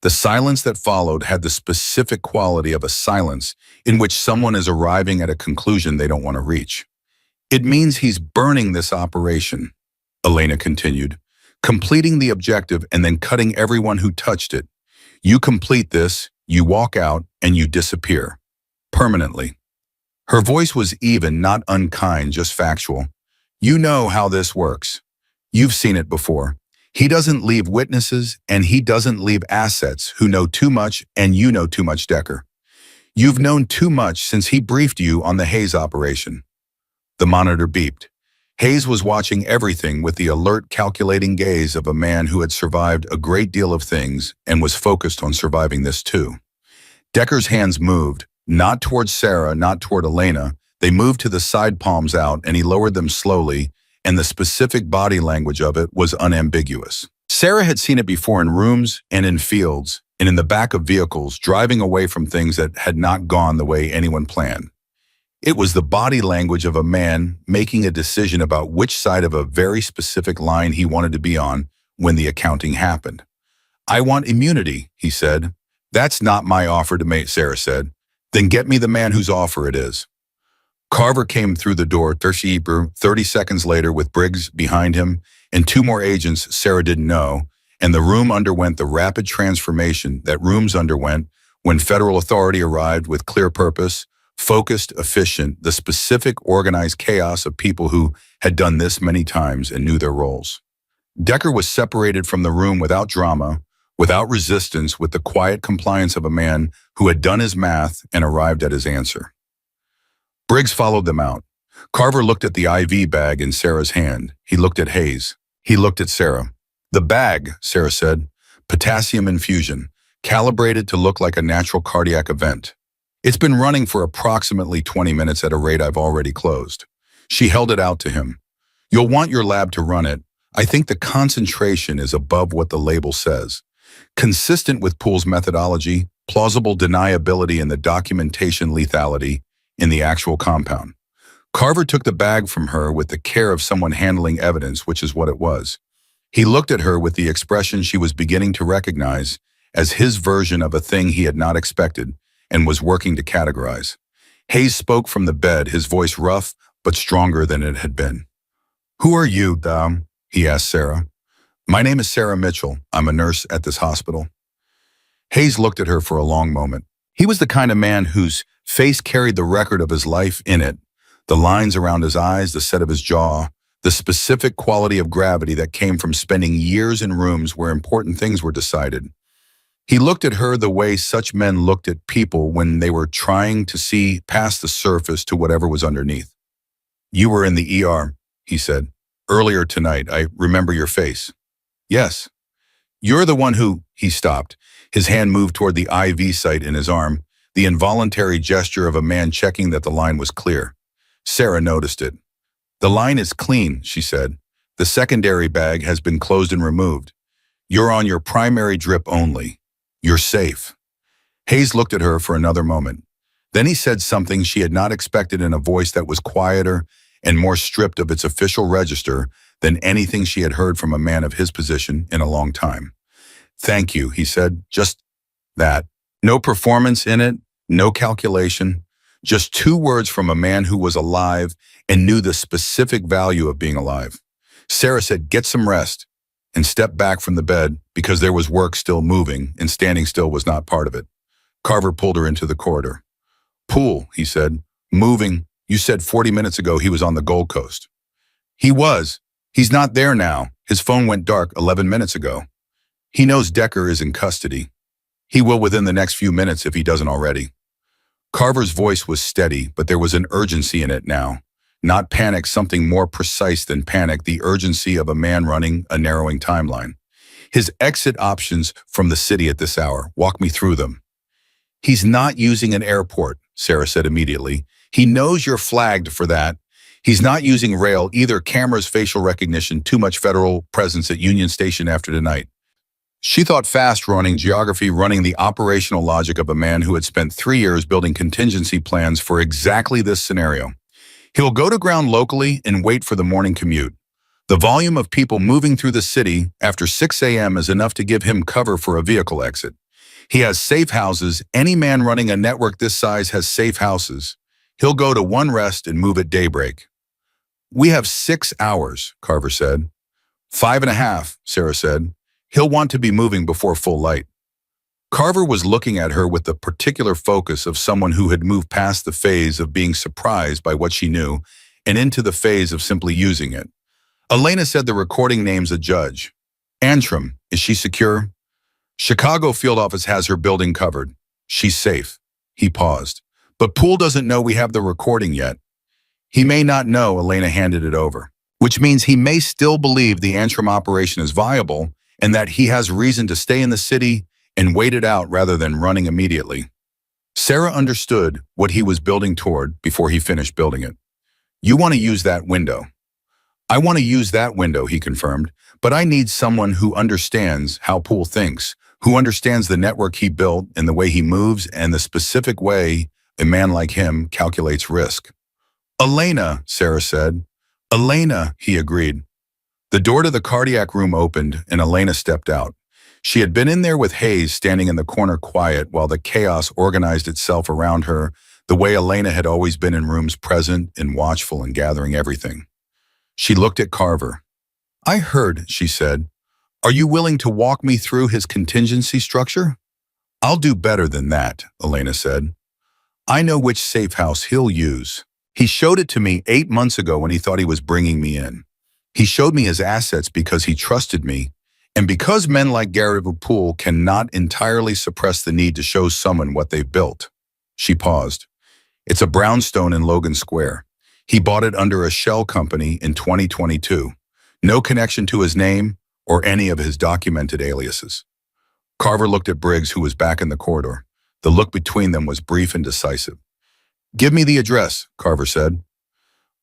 The silence that followed had the specific quality of a silence in which someone is arriving at a conclusion they don't want to reach. "It means he's burning this operation," Elena continued, "completing the objective and then cutting everyone who touched it. You complete this, you walk out, and you disappear. Permanently." Her voice was even, not unkind, just factual. "You know how this works. You've seen it before. He doesn't leave witnesses, and he doesn't leave assets who know too much, and you know too much, Decker. You've known too much since he briefed you on the Hayes operation." The monitor beeped. Hayes was watching everything with the alert, calculating gaze of a man who had survived a great deal of things and was focused on surviving this too. Decker's hands moved, not toward Sarah, not toward Elena. They moved to the side palms out, and he lowered them slowly, and the specific body language of it was unambiguous. Sarah had seen it before in rooms and in fields and in the back of vehicles, driving away from things that had not gone the way anyone planned. It was the body language of a man making a decision about which side of a very specific line he wanted to be on when the accounting happened. "I want immunity," he said. "That's not my offer to make," Sarah said. "Then get me the man whose offer it is." Carver came through the door 30 seconds later with Briggs behind him and 2 more agents Sarah didn't know, and the room underwent the rapid transformation that rooms underwent when federal authority arrived with clear purpose, focused, efficient, the specific organized chaos of people who had done this many times and knew their roles. Decker was separated from the room without drama, without resistance, with the quiet compliance of a man who had done his math and arrived at his answer. Briggs followed them out. Carver looked at the IV bag in Sarah's hand. He looked at Hayes. He looked at Sarah. "The bag," Sarah said, "potassium infusion, calibrated to look like a natural cardiac event. It's been running for approximately 20 minutes at a rate I've already closed." She held it out to him. "You'll want your lab to run it. I think the concentration is above what the label says. Consistent with Poole's methodology, plausible deniability in the documentation, lethality in the actual compound." Carver took the bag from her with the care of someone handling evidence, which is what it was. He looked at her with the expression she was beginning to recognize as his version of a thing he had not expected and was working to categorize. Hayes spoke from the bed, his voice rough but stronger than it had been. "Who are you, Dom?" he asked Sarah. "My name is Sarah Mitchell. I'm a nurse at this hospital." Hayes looked at her for a long moment. He was the kind of man whose face carried the record of his life in it, the lines around his eyes, the set of his jaw, the specific quality of gravity that came from spending years in rooms where important things were decided. He looked at her the way such men looked at people when they were trying to see past the surface to whatever was underneath. "You were in the ER, he said. "Earlier tonight. I remember your face." "Yes." "You're the one who—" He stopped. His hand moved toward the IV site in his arm, the involuntary gesture of a man checking that the line was clear. Sarah noticed it. "The line is clean," she said. "The secondary bag has been closed and removed. You're on your primary drip only. You're safe." Hayes looked at her for another moment. Then he said something she had not expected in a voice that was quieter and more stripped of its official register than anything she had heard from a man of his position in a long time. "Thank you," he said. "Just that. No performance in it, no calculation. Just 2 words from a man who was alive and knew the specific value of being alive." Sarah said, "Get some rest," and stepped back from the bed because there was work still moving and standing still was not part of it. Carver pulled her into the corridor. "Poole," he said, "moving. You said 40 minutes ago he was on the Gold Coast." "He was. He's not there now. His phone went dark 11 minutes ago. He knows Decker is in custody. He will within the next few minutes if he doesn't already." Carver's voice was steady, but there was an urgency in it now. Not panic, something more precise than panic, the urgency of a man running a narrowing timeline. "His exit options from the city at this hour. Walk me through them." "He's not using an airport," Sarah said immediately. "He knows you're flagged for that. He's not using rail, either cameras, facial recognition, too much federal presence at Union Station after tonight." She thought fast, running geography, running the operational logic of a man who had spent 3 years building contingency plans for exactly this scenario. He'll go to ground locally and wait for the morning commute. The volume of people moving through the city after 6 a.m. is enough to give him cover for a vehicle exit. He has safe houses. Any man running a network this size has safe houses. He'll go to one rest and move at daybreak. "We have 6 hours, Carver said. 5.5, Sarah said. "He'll want to be moving before full light." Carver was looking at her with the particular focus of someone who had moved past the phase of being surprised by what she knew and into the phase of simply using it. Elena said the recording names a judge. "Antrim, is she secure?" "Chicago field office has her building covered. She's safe." He paused. "But Poole doesn't know we have the recording yet." "He may not know," Elena handed it over. "Which means he may still believe the Antrim operation is viable and that he has reason to stay in the city and wait it out rather than running immediately." Sarah understood what he was building toward before he finished building it. "You want to use that window." "I want to use that window," he confirmed, "but I need someone who understands how Poole thinks, who understands the network he built and the way he moves and the specific way a man like him calculates risk." "Elena," Sarah said. "Elena," he agreed. The door to the cardiac room opened and Elena stepped out. She had been in there with Hayes standing in the corner quiet while the chaos organized itself around her, the way Elena had always been in rooms, present and watchful and gathering everything. She looked at Carver. "I heard," she said. "Are you willing to walk me through his contingency structure?" "I'll do better than that," Elena said. "I know which safe house he'll use. He showed it to me 8 months ago when he thought he was bringing me in. He showed me his assets because he trusted me, and because men like Garrett Poole cannot entirely suppress the need to show someone what they've built." She paused. "It's a brownstone in Logan Square. He bought it under a shell company in 2022. No connection to his name or any of his documented aliases." Carver looked at Briggs, who was back in the corridor. The look between them was brief and decisive. "Give me the address," Carver said.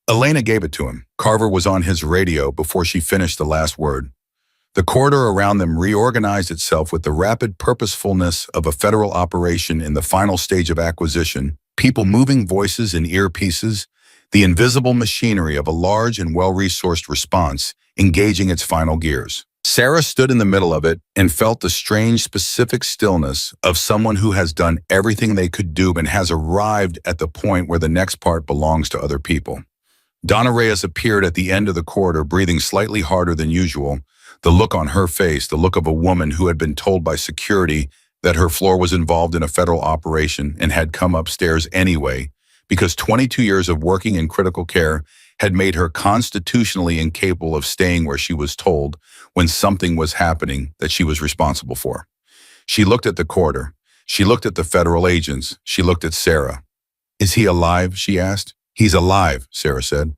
Elena gave it to him. Carver was on his radio before she finished the last word. The corridor around them reorganized itself with the rapid purposefulness of a federal operation in the final stage of acquisition, people moving, voices and earpieces, the invisible machinery of a large and well-resourced response engaging its final gears. Sarah stood in the middle of it and felt the strange, specific stillness of someone who has done everything they could do and has arrived at the point where the next part belongs to other people. Donna Reyes appeared at the end of the corridor, breathing slightly harder than usual, the look on her face, the look of a woman who had been told by security that her floor was involved in a federal operation and had come upstairs anyway, because 22 years of working in critical care had made her constitutionally incapable of staying where she was told when something was happening that she was responsible for. She looked at the corridor. She looked at the federal agents. She looked at Sarah. "Is he alive?" she asked. "He's alive," Sarah said.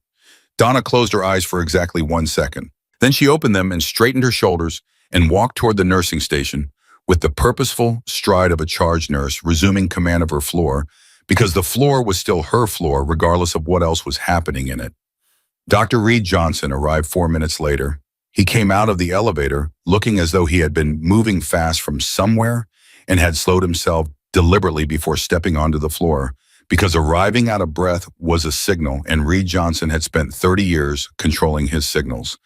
Donna closed her eyes for exactly 1 second. Then she opened them and straightened her shoulders and walked toward the nursing station with the purposeful stride of a charge nurse resuming command of her floor because the floor was still her floor regardless of what else was happening in it. Dr. Reed Johnson arrived 4 minutes later. He came out of the elevator looking as though he had been moving fast from somewhere and had slowed himself deliberately before stepping onto the floor, because arriving out of breath was a signal, and Reed Johnson had spent 30 years controlling his signals.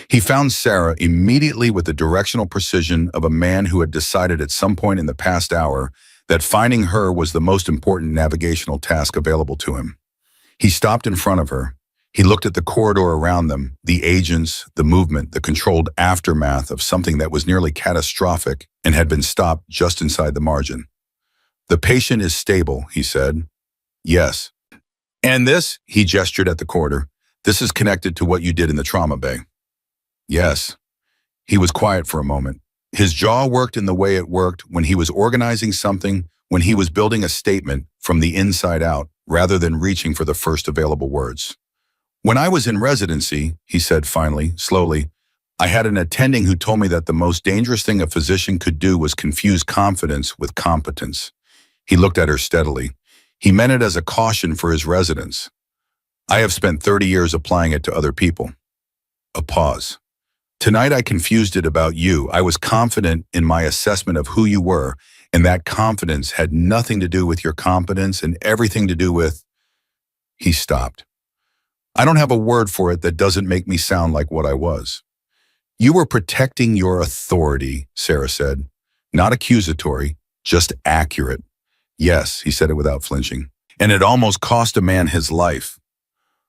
He found Sarah immediately with the directional precision of a man who had decided at some point in the past hour that finding her was the most important navigational task available to him. He stopped in front of her. He looked at the corridor around them, the agents, the movement, the controlled aftermath of something that was nearly catastrophic and had been stopped just inside the margin. "The patient is stable," he said. "Yes." "And this," he gestured at the corridor, "this is connected to what you did in the trauma bay." "Yes." He was quiet for a moment. His jaw worked in the way it worked when he was organizing something, when he was building a statement from the inside out, rather than reaching for the first available words. "When I was in residency," he said finally, slowly, "I had an attending who told me that the most dangerous thing a physician could do was confuse confidence with competence." He looked at her steadily. He meant it as a caution for his residents. "I have spent 30 years applying it to other people." A pause. "Tonight I confused it about you. I was confident in my assessment of who you were, and that confidence had nothing to do with your competence and everything to do with—" He stopped. "I don't have a word for it that doesn't make me sound like what I was." "You were protecting your authority," Sarah said. "Not accusatory, just accurate." "Yes," he said it without flinching. "And it almost cost a man his life."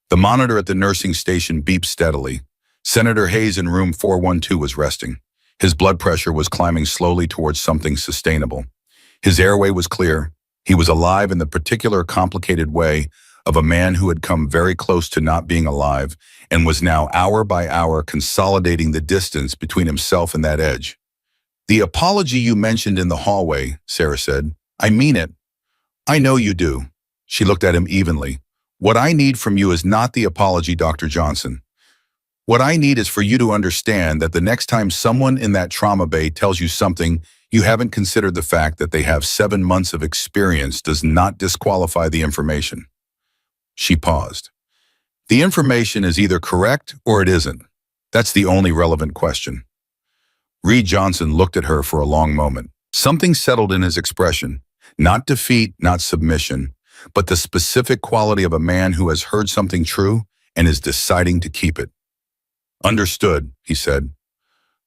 The monitor at the nursing station beeped steadily. Senator Hayes in room 412 was resting. His blood pressure was climbing slowly towards something sustainable. His airway was clear. He was alive in the particular complicated way of a man who had come very close to not being alive and was now hour by hour consolidating the distance between himself and that edge. "The apology you mentioned in the hallway," Sarah said, "I mean it." "I know you do." She looked at him evenly. "What I need from you is not the apology, Dr. Johnson. What I need is for you to understand that the next time someone in that trauma bay tells you something, you haven't considered the fact that they have 7 months of experience does not disqualify the information." She paused. "The information is either correct or it isn't. That's the only relevant question." Reed Johnson looked at her for a long moment. Something settled in his expression. Not defeat, not submission, but the specific quality of a man who has heard something true and is deciding to keep it. "Understood," he said.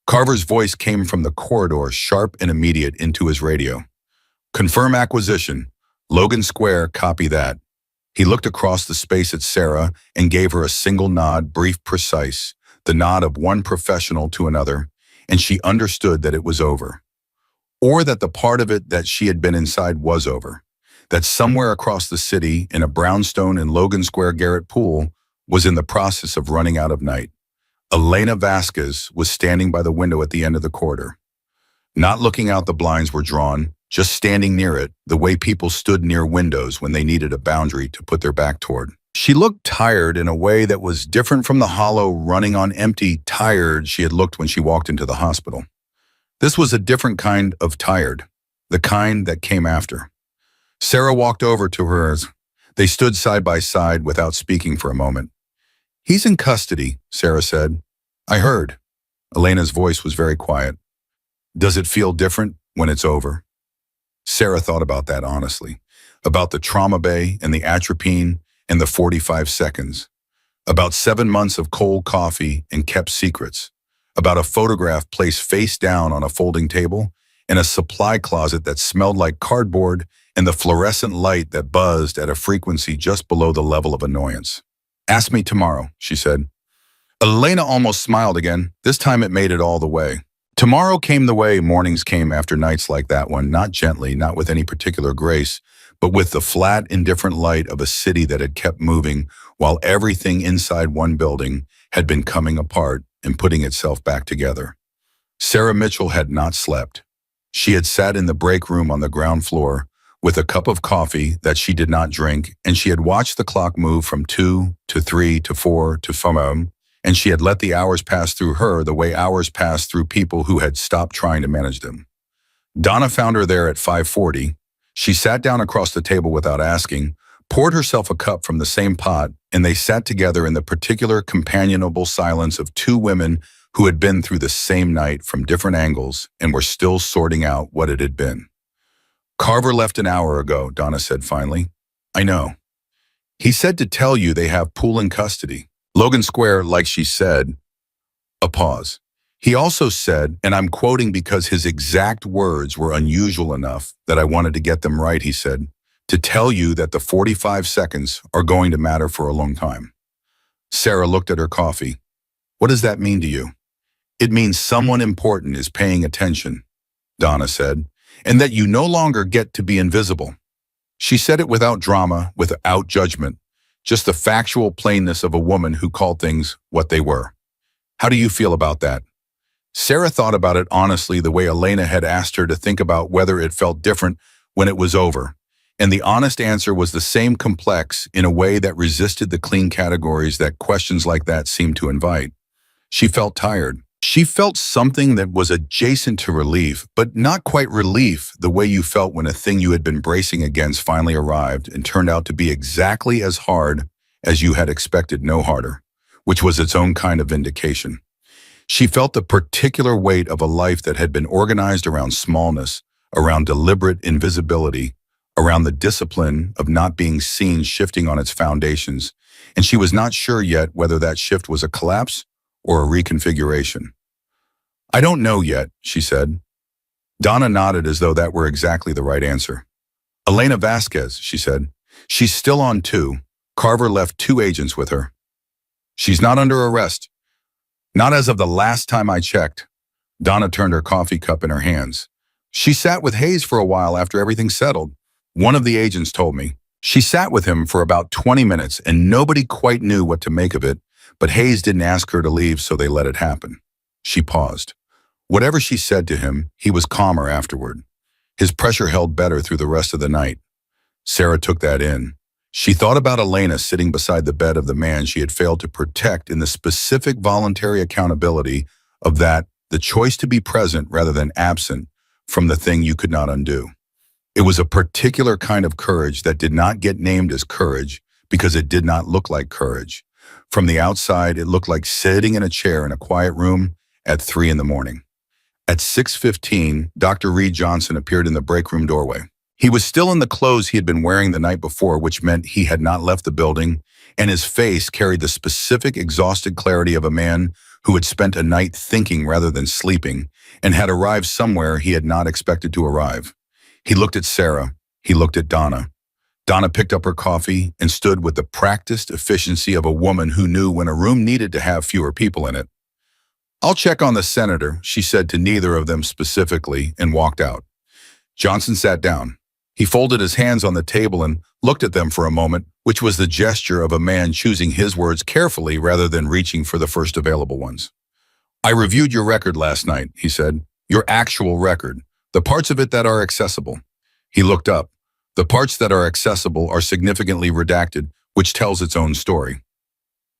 Carver's voice came from the corridor, sharp and immediate, into his radio. "Confirm acquisition. Logan Square, copy that." He looked across the space at Sarah and gave her a single nod, brief, precise, the nod of one professional to another, and she understood that it was over. Or that the part of it that she had been inside was over. That somewhere across the city, in a brownstone in Logan Square Garrett pool, was in the process of running out of night. Elena Vasquez was standing by the window at the end of the corridor. Not looking out, the blinds were drawn, just standing near it, the way people stood near windows when they needed a boundary to put their back toward. She looked tired in a way that was different from the hollow, running on empty, tired she had looked when she walked into the hospital. This was a different kind of tired, the kind that came after. Sarah walked over to her. They stood side by side without speaking for a moment. "He's in custody," Sarah said. "I heard." Elena's voice was very quiet. "Does it feel different when it's over?" Sarah thought about that honestly, about the trauma bay and the atropine and the 45 seconds, about 7 months of cold coffee and kept secrets, about a photograph placed face down on a folding table, and a supply closet that smelled like cardboard, and the fluorescent light that buzzed at a frequency just below the level of annoyance. "Ask me tomorrow," she said. Elena almost smiled again. This time it made it all the way. Tomorrow came the way mornings came after nights like that one, not gently, not with any particular grace, but with the flat, indifferent light of a city that had kept moving while everything inside one building had been coming apart and putting itself back together. Sarah Mitchell had not slept. She had sat in the break room on the ground floor with a cup of coffee that she did not drink, and she had watched the clock move from 2 to 3 to 4 to 5, and she had let the hours pass through her the way hours passed through people who had stopped trying to manage them. Donna found her there at 5:40. She sat down across the table without asking, poured herself a cup from the same pot, and they sat together in the particular companionable silence of two women who had been through the same night from different angles and were still sorting out what it had been. Carver left an hour ago, Donna said finally. I know. He said to tell you they have Poole in custody. Logan Square, like she said. A pause. He also said, and I'm quoting because his exact words were unusual enough that I wanted to get them right, he said, to tell you that the 45 seconds are going to matter for a long time. Sarah looked at her coffee. What does that mean to you? It means someone important is paying attention, Donna said, and that you no longer get to be invisible. She said it without drama, without judgment, just the factual plainness of a woman who called things what they were. How do you feel about that? Sarah thought about it honestly the way Elena had asked her to think about whether it felt different when it was over. And the honest answer was the same, complex in a way that resisted the clean categories that questions like that seemed to invite. She felt tired. She felt something that was adjacent to relief, but not quite relief the way you felt when a thing you had been bracing against finally arrived and turned out to be exactly as hard as you had expected, no harder, which was its own kind of vindication. She felt the particular weight of a life that had been organized around smallness, around deliberate invisibility, around the discipline of not being seen shifting on its foundations, and she was not sure yet whether that shift was a collapse or a reconfiguration. I don't know yet, she said. Donna nodded as though that were exactly the right answer. Elena Vasquez, she said. She's still on too. Carver left 2 agents with her. She's not under arrest. Not as of the last time I checked. Donna turned her coffee cup in her hands. She sat with Hayes for a while after everything settled. One of the agents told me. She sat with him for about 20 minutes and nobody quite knew what to make of it, but Hayes didn't ask her to leave, so they let it happen. She paused. Whatever she said to him, he was calmer afterward. His pressure held better through the rest of the night. Sarah took that in. She thought about Elena sitting beside the bed of the man she had failed to protect in the specific voluntary accountability of that, the choice to be present rather than absent from the thing you could not undo. It was a particular kind of courage that did not get named as courage because it did not look like courage. From the outside, it looked like sitting in a chair in a quiet room at 3 a.m. At 6:15, Dr. Reed Johnson appeared in the break room doorway. He was still in the clothes he had been wearing the night before, which meant he had not left the building, and his face carried the specific exhausted clarity of a man who had spent a night thinking rather than sleeping and had arrived somewhere he had not expected to arrive. He looked at Sarah. He looked at Donna. Donna picked up her coffee and stood with the practiced efficiency of a woman who knew when a room needed to have fewer people in it. I'll check on the senator, she said to neither of them specifically, and walked out. Johnson sat down. He folded his hands on the table and looked at them for a moment, which was the gesture of a man choosing his words carefully rather than reaching for the first available ones. I reviewed your record last night, he said. Your actual record. The parts of it that are accessible. He looked up. The parts that are accessible are significantly redacted, which tells its own story.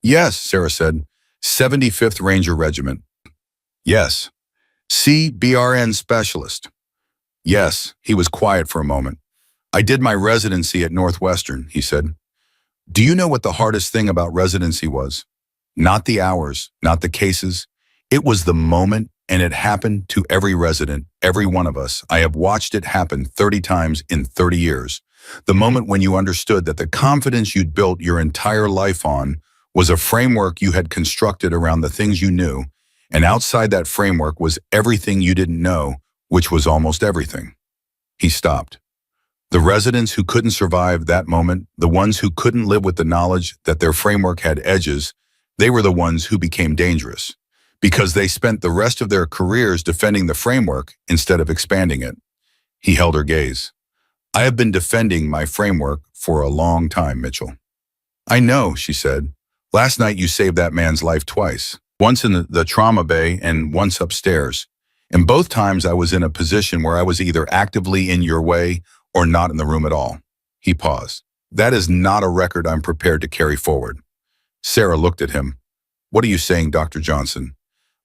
Yes, Sarah said. 75th Ranger Regiment. Yes. CBRN Specialist. Yes, he was quiet for a moment. I did my residency at Northwestern, he said. Do you know what the hardest thing about residency was? Not the hours, not the cases. It was the moment, and it happened to every resident, every one of us. I have watched it happen 30 times in 30 years. The moment when you understood that the confidence you'd built your entire life on was a framework you had constructed around the things you knew, and outside that framework was everything you didn't know, which was almost everything. He stopped. The residents who couldn't survive that moment, the ones who couldn't live with the knowledge that their framework had edges, they were the ones who became dangerous, because they spent the rest of their careers defending the framework instead of expanding it. He held her gaze. I have been defending my framework for a long time, Mitchell. I know, she said. Last night you saved that man's life twice, once in the trauma bay and once upstairs. And both times I was in a position where I was either actively in your way or not in the room at all. He paused. That is not a record I'm prepared to carry forward. Sarah looked at him. What are you saying, Dr. Johnson?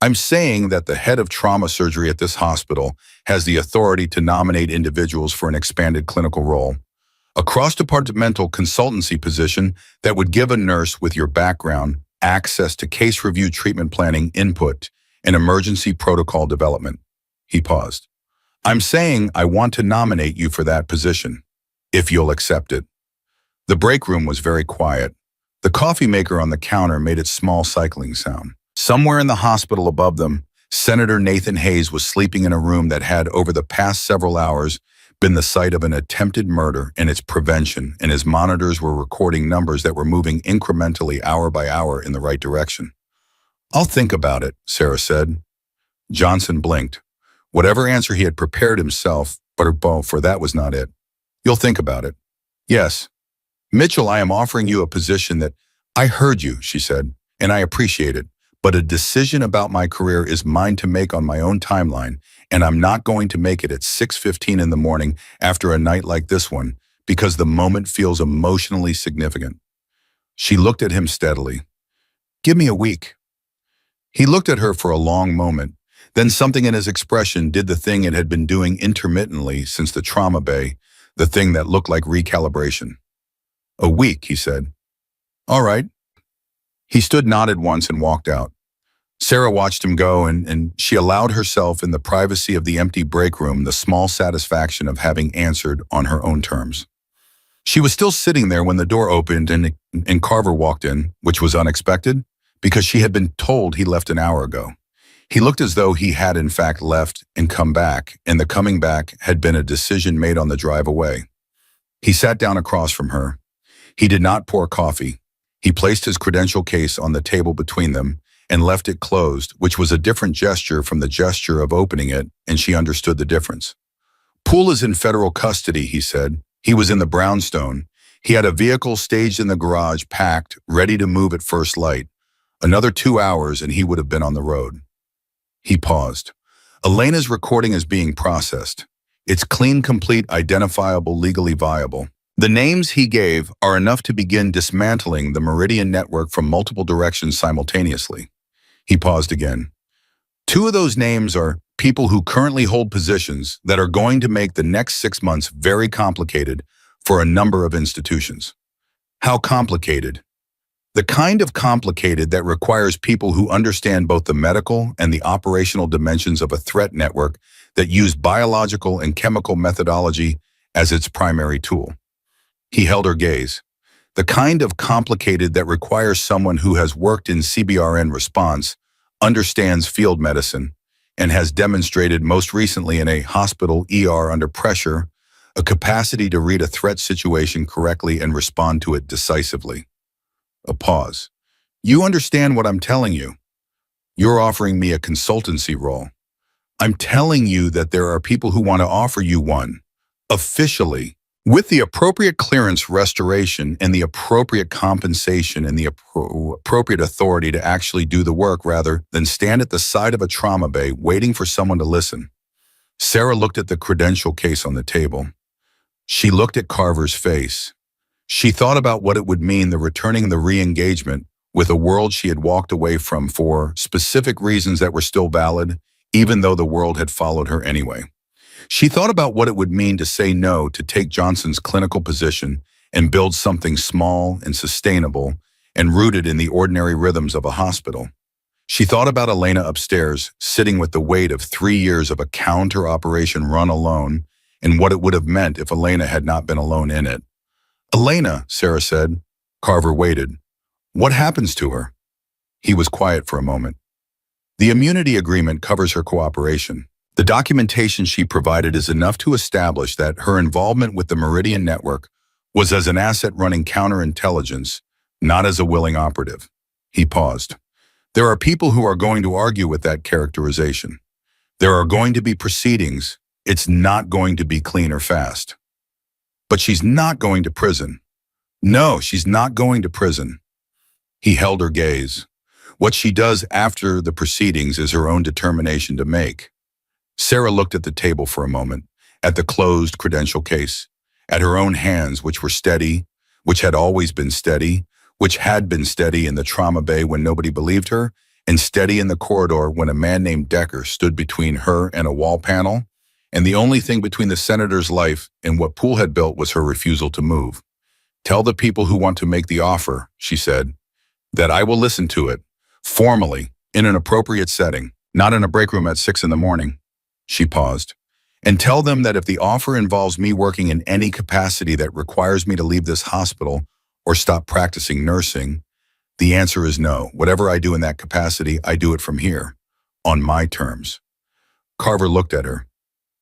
I'm saying that the head of trauma surgery at this hospital has the authority to nominate individuals for an expanded clinical role, a cross-departmental consultancy position that would give a nurse with your background access to case review, treatment planning, input, and emergency protocol development. He paused. I'm saying I want to nominate you for that position, if you'll accept it. The break room was very quiet. The coffee maker on the counter made its small cycling sound. Somewhere in the hospital above them, Senator Nathan Hayes was sleeping in a room that had, over the past several hours, been the site of an attempted murder and its prevention, and his monitors were recording numbers that were moving incrementally hour by hour in the right direction. I'll think about it, Sarah said. Johnson blinked. Whatever answer he had prepared himself, for that was not it. You'll think about it. Yes. Mitchell, I am offering you a position that I heard you, she said, and I appreciate it. But a decision about my career is mine to make on my own timeline, and I'm not going to make it at 6:15 in the morning after a night like this one, because the moment feels emotionally significant. She looked at him steadily. Give me a week. He looked at her for a long moment. Then something in his expression did the thing it had been doing intermittently since the trauma bay, the thing that looked like recalibration. A week, he said. All right. He stood, nodded once, and walked out. Sarah watched him go, and she allowed herself, in the privacy of the empty break room, the small satisfaction of having answered on her own terms. She was still sitting there when the door opened and Carver walked in, which was unexpected, because she had been told he left an hour ago. He looked as though he had in fact left and come back, and the coming back had been a decision made on the drive away. He sat down across from her. He did not pour coffee. He placed his credential case on the table between them and left it closed, which was a different gesture from the gesture of opening it, and she understood the difference. Poole is in federal custody, he said. He was in the brownstone. He had a vehicle staged in the garage, packed, ready to move at first light. Another 2 hours and he would have been on the road. He paused. Elena's recording is being processed. It's clean, complete, identifiable, legally viable. The names he gave are enough to begin dismantling the Meridian network from multiple directions simultaneously. He paused again. 2 of those names are people who currently hold positions that are going to make the next 6 months very complicated for a number of institutions. How complicated? The kind of complicated that requires people who understand both the medical and the operational dimensions of a threat network that use biological and chemical methodology as its primary tool. He held her gaze. The kind of complicated that requires someone who has worked in CBRN response, understands field medicine, and has demonstrated most recently in a hospital ER under pressure, a capacity to read a threat situation correctly and respond to it decisively. A pause. You understand what I'm telling you? You're offering me a consultancy role. I'm telling you that there are people who want to offer you one, officially, with the appropriate clearance restoration and the appropriate compensation and the appropriate authority to actually do the work rather than stand at the side of a trauma bay waiting for someone to listen. Sarah looked at the credential case on the table. She looked at Carver's face. She thought about what it would mean, the returning the re-engagement with a world she had walked away from for specific reasons that were still valid, even though the world had followed her anyway. She thought about what it would mean to say no to take Johnson's clinical position and build something small and sustainable and rooted in the ordinary rhythms of a hospital. She thought about Elena upstairs, sitting with the weight of 3 years of a counter-operation run alone, and what it would have meant if Elena had not been alone in it. Elena, Sarah said. Carver waited. What happens to her? He was quiet for a moment. The immunity agreement covers her cooperation. The documentation she provided is enough to establish that her involvement with the Meridian network was as an asset running counterintelligence, not as a willing operative. He paused. There are people who are going to argue with that characterization. There are going to be proceedings. It's not going to be clean or fast. But she's not going to prison. No, she's not going to prison. He held her gaze. What she does after the proceedings is her own determination to make. Sarah looked at the table for a moment, at the closed credential case, at her own hands, which were steady, which had always been steady, which had been steady in the trauma bay when nobody believed her, and steady in the corridor when a man named Decker stood between her and a wall panel, and the only thing between the senator's life and what Poole had built was her refusal to move. "Tell the people who want to make the offer," she said, "that I will listen to it, formally, in an appropriate setting, not in a break room at 6 in the morning." She paused. "And tell them that if the offer involves me working in any capacity that requires me to leave this hospital or stop practicing nursing, the answer is no. Whatever I do in that capacity, I do it from here, on my terms." Carver looked at her.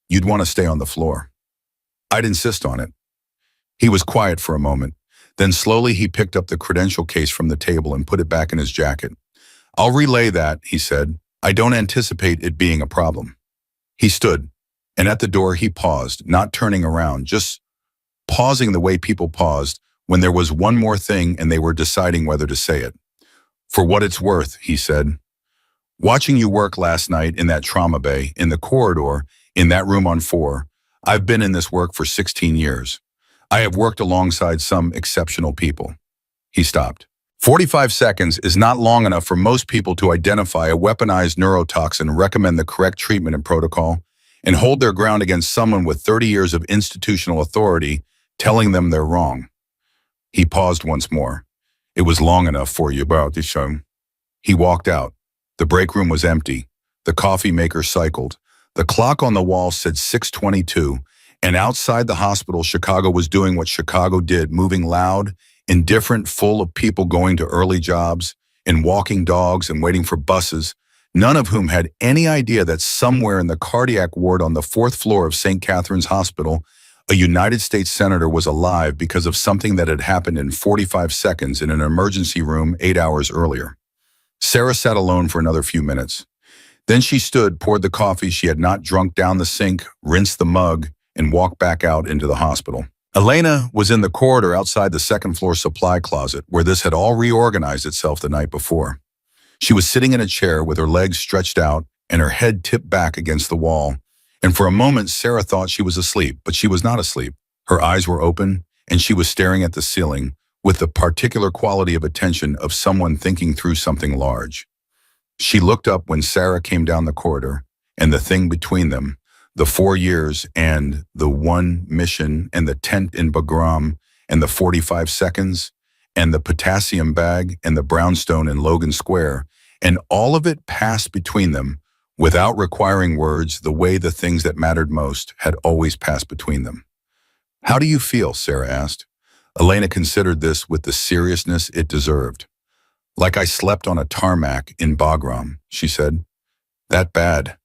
"You'd want to stay on the floor." "I'd insist on it." He was quiet for a moment. Then slowly he picked up the credential case from the table and put it back in his jacket. "I'll relay that," he said. "I don't anticipate it being a problem." He stood, and at the door he paused, not turning around, just pausing the way people paused when there was one more thing and they were deciding whether to say it. "For what it's worth," he said, "watching you work last night in that trauma bay, in the corridor, in that room on 4, I've been in this work for 16 years. I have worked alongside some exceptional people." He stopped. 45 seconds is not long enough for most people to identify a weaponized neurotoxin, recommend the correct treatment and protocol, and hold their ground against someone with 30 years of institutional authority telling them they're wrong. He paused once more. "It was long enough for you, about this show." He walked out. The break room was empty. The coffee maker cycled. The clock on the wall said 6:22, and outside the hospital, Chicago was doing what Chicago did, moving loud, indifferent, full of people going to early jobs, and walking dogs and waiting for buses, none of whom had any idea that somewhere in the cardiac ward on the 4th floor of St. Catherine's Hospital, a United States senator was alive because of something that had happened in 45 seconds in an emergency room 8 hours earlier. Sarah sat alone for another few minutes. Then she stood, poured the coffee she had not drunk down the sink, rinsed the mug, and walked back out into the hospital. Elena was in the corridor outside the 2nd floor supply closet, where this had all reorganized itself the night before. She was sitting in a chair with her legs stretched out and her head tipped back against the wall, and for a moment Sarah thought she was asleep, but she was not asleep. Her eyes were open, and she was staring at the ceiling with the particular quality of attention of someone thinking through something large. She looked up when Sarah came down the corridor, and the thing between them, the 4 years and the one mission and the tent in Bagram and the 45 seconds and the potassium bag and the brownstone in Logan Square, and all of it passed between them without requiring words, the way the things that mattered most had always passed between them. "How do you feel?" Sarah asked. Elena considered this with the seriousness it deserved. "Like I slept on a tarmac in Bagram," she said. "That bad.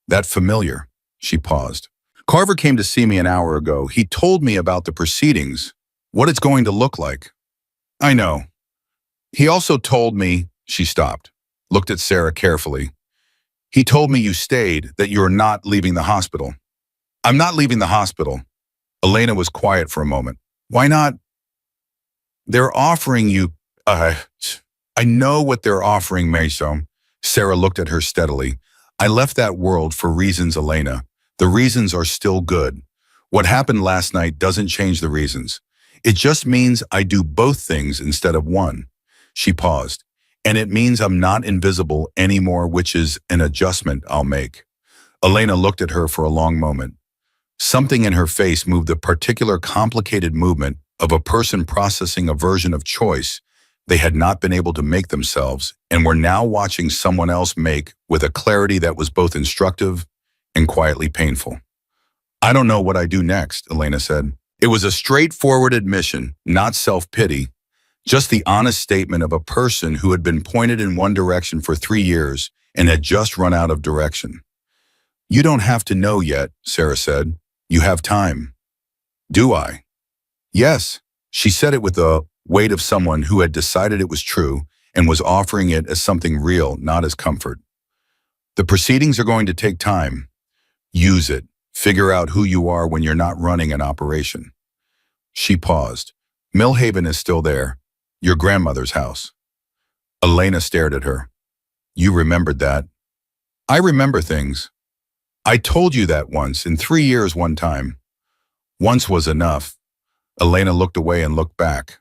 That familiar." She paused. "Carver came to see me an hour ago. He told me about the proceedings, what it's going to look like." "I know. He also told me," she stopped, looked at Sarah carefully. "He told me you stayed, that you're not leaving the hospital." "I'm not leaving the hospital." Elena was quiet for a moment. "Why not?" "They're offering you, I know what they're offering, Mason." Sarah looked at her steadily. "I left that world for reasons, Elena. The reasons are still good. What happened last night doesn't change the reasons. It just means I do both things instead of one." She paused. "And it means I'm not invisible anymore, which is an adjustment I'll make." Elena looked at her for a long moment. Something in her face moved, the particular complicated movement of a person processing a version of choice they had not been able to make themselves and were now watching someone else make with a clarity that was both instructive and quietly painful. "I don't know what I do next," Elena said. It was a straightforward admission, not self-pity, just the honest statement of a person who had been pointed in one direction for 3 years and had just run out of direction. "You don't have to know yet," Sarah said. "You have time." "Do I?" "Yes." She said it with the weight of someone who had decided it was true and was offering it as something real, not as comfort. "The proceedings are going to take time. Use it. Figure out who you are when you're not running an operation." She paused. "Millhaven is still there. Your grandmother's house." Elena stared at her. "You remembered that?" "I remember things. I told you that once, in 3 years one time." "Once was enough." Elena looked away and looked back.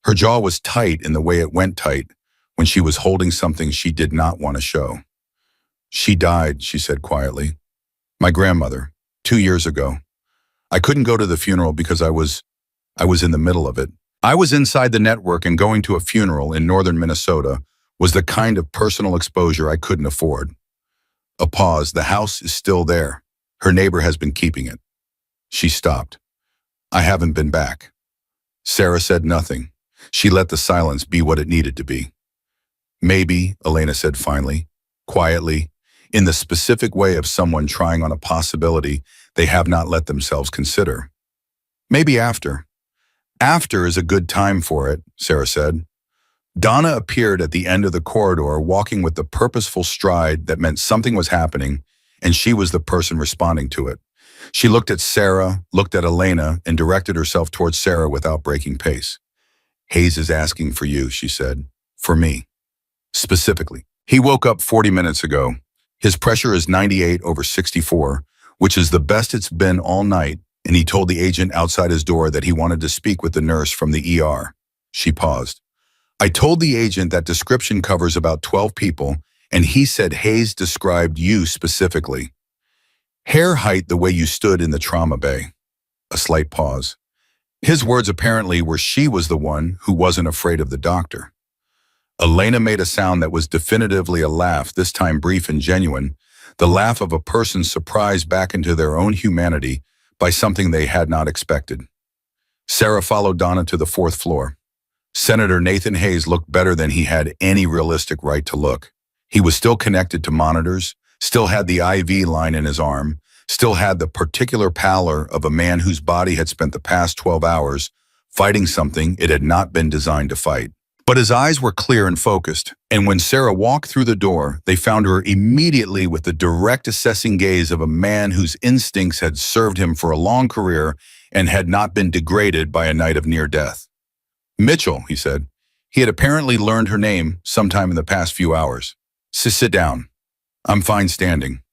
Her jaw was tight in the way it went tight when she was holding something she did not want to show. She died, she said quietly. My grandmother, 2 years ago. I couldn't go to the funeral because I was in the middle of it. I was inside the network, and going to a funeral in northern Minnesota was the kind of personal exposure I couldn't afford. A pause. The house is still there. Her neighbor has been keeping it. She stopped. I haven't been back. Sarah said nothing. She let the silence be what it needed to be. Maybe, Elena said finally, quietly, in the specific way of someone trying on a possibility they have not let themselves consider. Maybe after. After is a good time for it, Sarah said. Donna appeared at the end of the corridor, walking with the purposeful stride that meant something was happening, and she was the person responding to it. She looked at Sarah, looked at Elena, and directed herself towards Sarah without breaking pace. Hayes is asking for you, she said. For me. Specifically. He woke up 40 minutes ago. His pressure is 98/64, which is the best it's been all night, and he told the agent outside his door that he wanted to speak with the nurse from the ER. She paused. I told the agent that description covers about 12 people, and he said Hayes described you specifically. Hair height the way you stood in the trauma bay. A slight pause. His words apparently were she was the one who wasn't afraid of the doctor. Elena made a sound that was definitively a laugh, this time brief and genuine, the laugh of a person surprised back into their own humanity by something they had not expected. Sarah followed Donna to the 4th floor. Senator Nathan Hayes looked better than he had any realistic right to look. He was still connected to monitors, still had the IV line in his arm, still had the particular pallor of a man whose body had spent the past 12 hours fighting something it had not been designed to fight. But his eyes were clear and focused, and when Sarah walked through the door, they found her immediately with the direct assessing gaze of a man whose instincts had served him for a long career and had not been degraded by a night of near death. Mitchell, he said. He had apparently learned her name sometime in the past few hours. Sit down. I'm fine standing.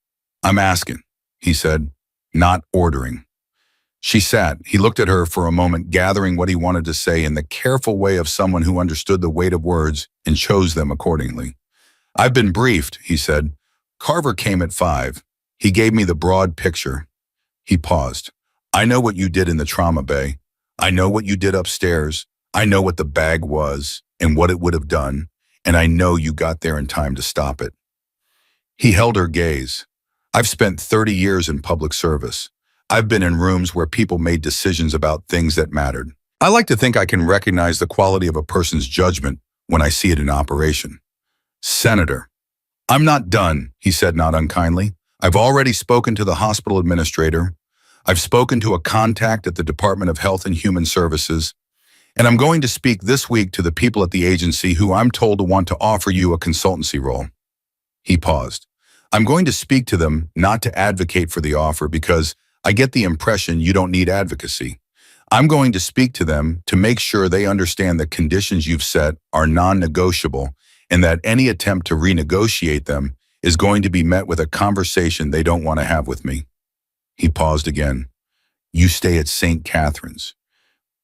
I'm asking, he said, not ordering. She sat. He looked at her for a moment, gathering what he wanted to say in the careful way of someone who understood the weight of words and chose them accordingly. I've been briefed, he said. Carver came at 5. He gave me the broad picture. He paused. I know what you did in the trauma bay. I know what you did upstairs. I know what the bag was and what it would have done, and I know you got there in time to stop it. He held her gaze. I've spent 30 years in public service. I've been in rooms where people made decisions about things that mattered. I like to think I can recognize the quality of a person's judgment when I see it in operation. Senator, I'm not done, he said not unkindly. I've already spoken to the hospital administrator. I've spoken to a contact at the Department of Health and Human Services. And I'm going to speak this week to the people at the agency who I'm told to want to offer you a consultancy role. He paused. I'm going to speak to them not to advocate for the offer because I get the impression you don't need advocacy. I'm going to speak to them to make sure they understand the conditions you've set are non-negotiable and that any attempt to renegotiate them is going to be met with a conversation they don't want to have with me. He paused again. You stay at St. Catherine's.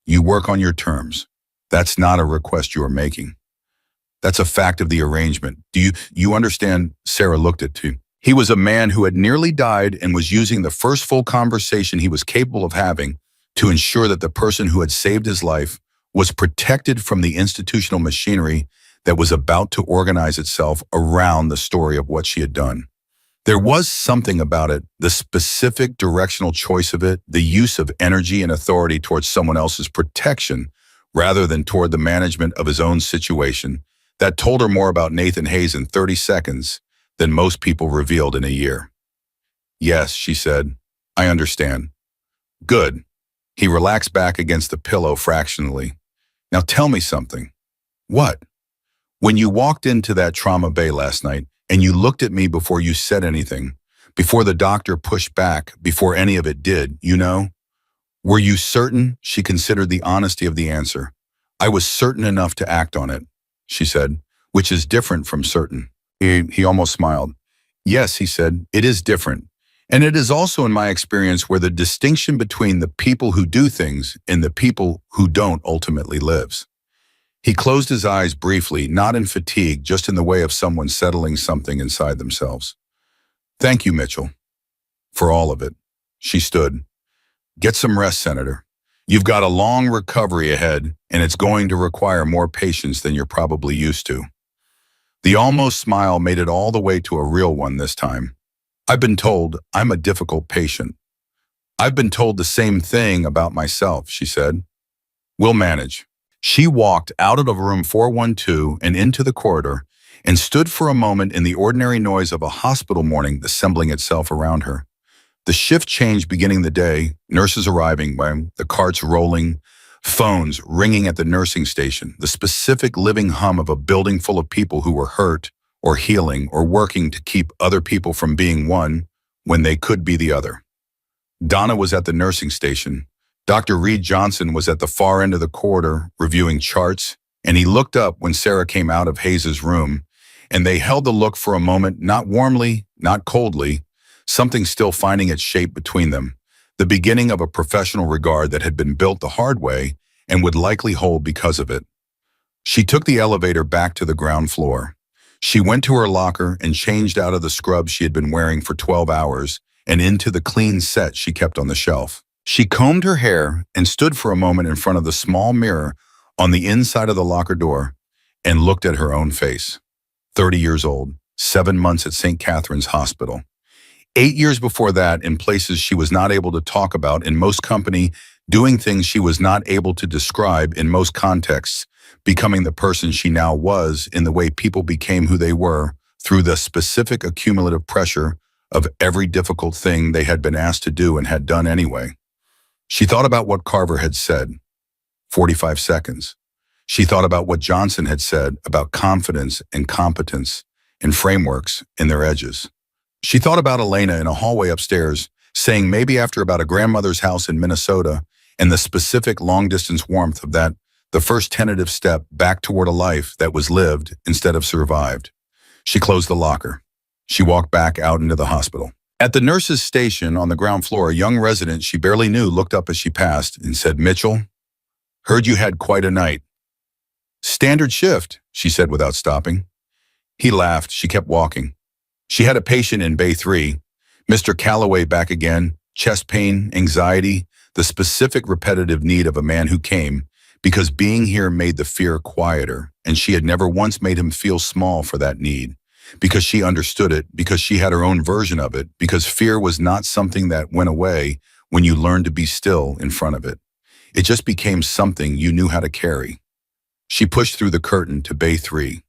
You work on your terms. That's not a request you are making. That's a fact of the arrangement. Do you understand? Sarah looked at him. He was a man who had nearly died and was using the first full conversation he was capable of having to ensure that the person who had saved his life was protected from the institutional machinery that was about to organize itself around the story of what she had done. There was something about it, the specific directional choice of it, the use of energy and authority towards someone else's protection rather than toward the management of his own situation, that told her more about Nathan Hayes in 30 seconds than most people revealed in a year. Yes, she said, I understand. Good. He relaxed back against the pillow fractionally. Now tell me something. What? When you walked into that trauma bay last night and you looked at me before you said anything, before the doctor pushed back, before any of it did, were you certain? She considered the honesty of the answer. I was certain enough to act on it, she said, which is different from certain. He almost smiled. Yes, he said, it is different. And it is also in my experience where the distinction between the people who do things and the people who don't ultimately lives. He closed his eyes briefly, not in fatigue, just in the way of someone settling something inside themselves. Thank you, Mitchell, for all of it. She stood. Get some rest, Senator. You've got a long recovery ahead, and it's going to require more patience than you're probably used to. The almost smile made it all the way to a real one this time. I've been told I'm a difficult patient. I've been told the same thing about myself, she said. We'll manage. She walked out of room 412 and into the corridor and stood for a moment in the ordinary noise of a hospital morning assembling itself around her. The shift change beginning the day, nurses arriving, the carts rolling, phones ringing at the nursing station, the specific living hum of a building full of people who were hurt or healing or working to keep other people from being one when they could be the other. Donna was at the nursing station. Dr. Reed Johnson was at the far end of the corridor reviewing charts, and he looked up when Sarah came out of Hayes's room, and they held the look for a moment, not warmly, not coldly, something still finding its shape between them, the beginning of a professional regard that had been built the hard way and would likely hold because of it. She took the elevator back to the ground floor. She went to her locker and changed out of the scrubs she had been wearing for 12 hours and into the clean set she kept on the shelf. She combed her hair and stood for a moment in front of the small mirror on the inside of the locker door and looked at her own face. 30 years old, 7 months at St. Catherine's Hospital. 8 years before that, in places she was not able to talk about in most company, doing things she was not able to describe in most contexts, becoming the person she now was in the way people became who they were through the specific accumulative pressure of every difficult thing they had been asked to do and had done anyway. She thought about what Carver had said, 45 seconds. She thought about what Johnson had said about confidence and competence and frameworks in their edges. She thought about Elena in a hallway upstairs, saying maybe after about a grandmother's house in Minnesota and the specific long-distance warmth of that, the first tentative step back toward a life that was lived instead of survived. She closed the locker. She walked back out into the hospital. At the nurse's station on the ground floor, a young resident she barely knew looked up as she passed and said, Mitchell, heard you had quite a night. Standard shift, she said without stopping. He laughed. She kept walking. She had a patient in Bay 3, Mr. Calloway back again, chest pain, anxiety, the specific repetitive need of a man who came because being here made the fear quieter, and she had never once made him feel small for that need. Because she understood it, because she had her own version of it, because fear was not something that went away when you learned to be still in front of it. It just became something you knew how to carry. She pushed through the curtain to Bay 3.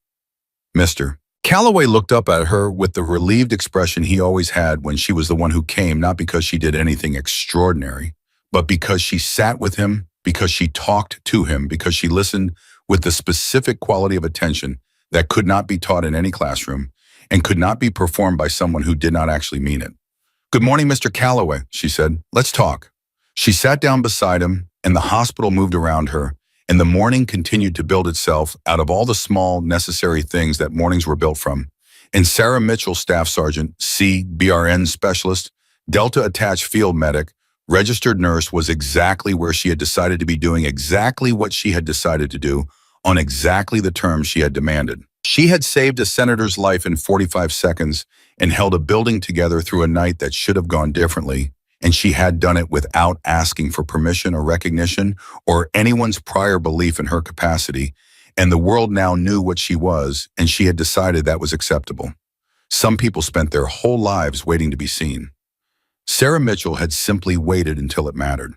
Mr. Calloway looked up at her with the relieved expression he always had when she was the one who came, not because she did anything extraordinary, but because she sat with him, because she talked to him, because she listened with the specific quality of attention that could not be taught in any classroom and could not be performed by someone who did not actually mean it. Good morning, Mr. Calloway, she said. Let's talk. She sat down beside him, and the hospital moved around her, and the morning continued to build itself out of all the small, necessary things that mornings were built from. And Sarah Mitchell, Staff Sergeant, CBRN Specialist, Delta Attached Field Medic, registered nurse, was exactly where she had decided to be doing exactly what she had decided to do on exactly the terms she had demanded. She had saved a senator's life in 45 seconds and held a building together through a night that should have gone differently, and she had done it without asking for permission or recognition or anyone's prior belief in her capacity, and the world now knew what she was, and she had decided that was acceptable. Some people spent their whole lives waiting to be seen. Sarah Mitchell had simply waited until it mattered.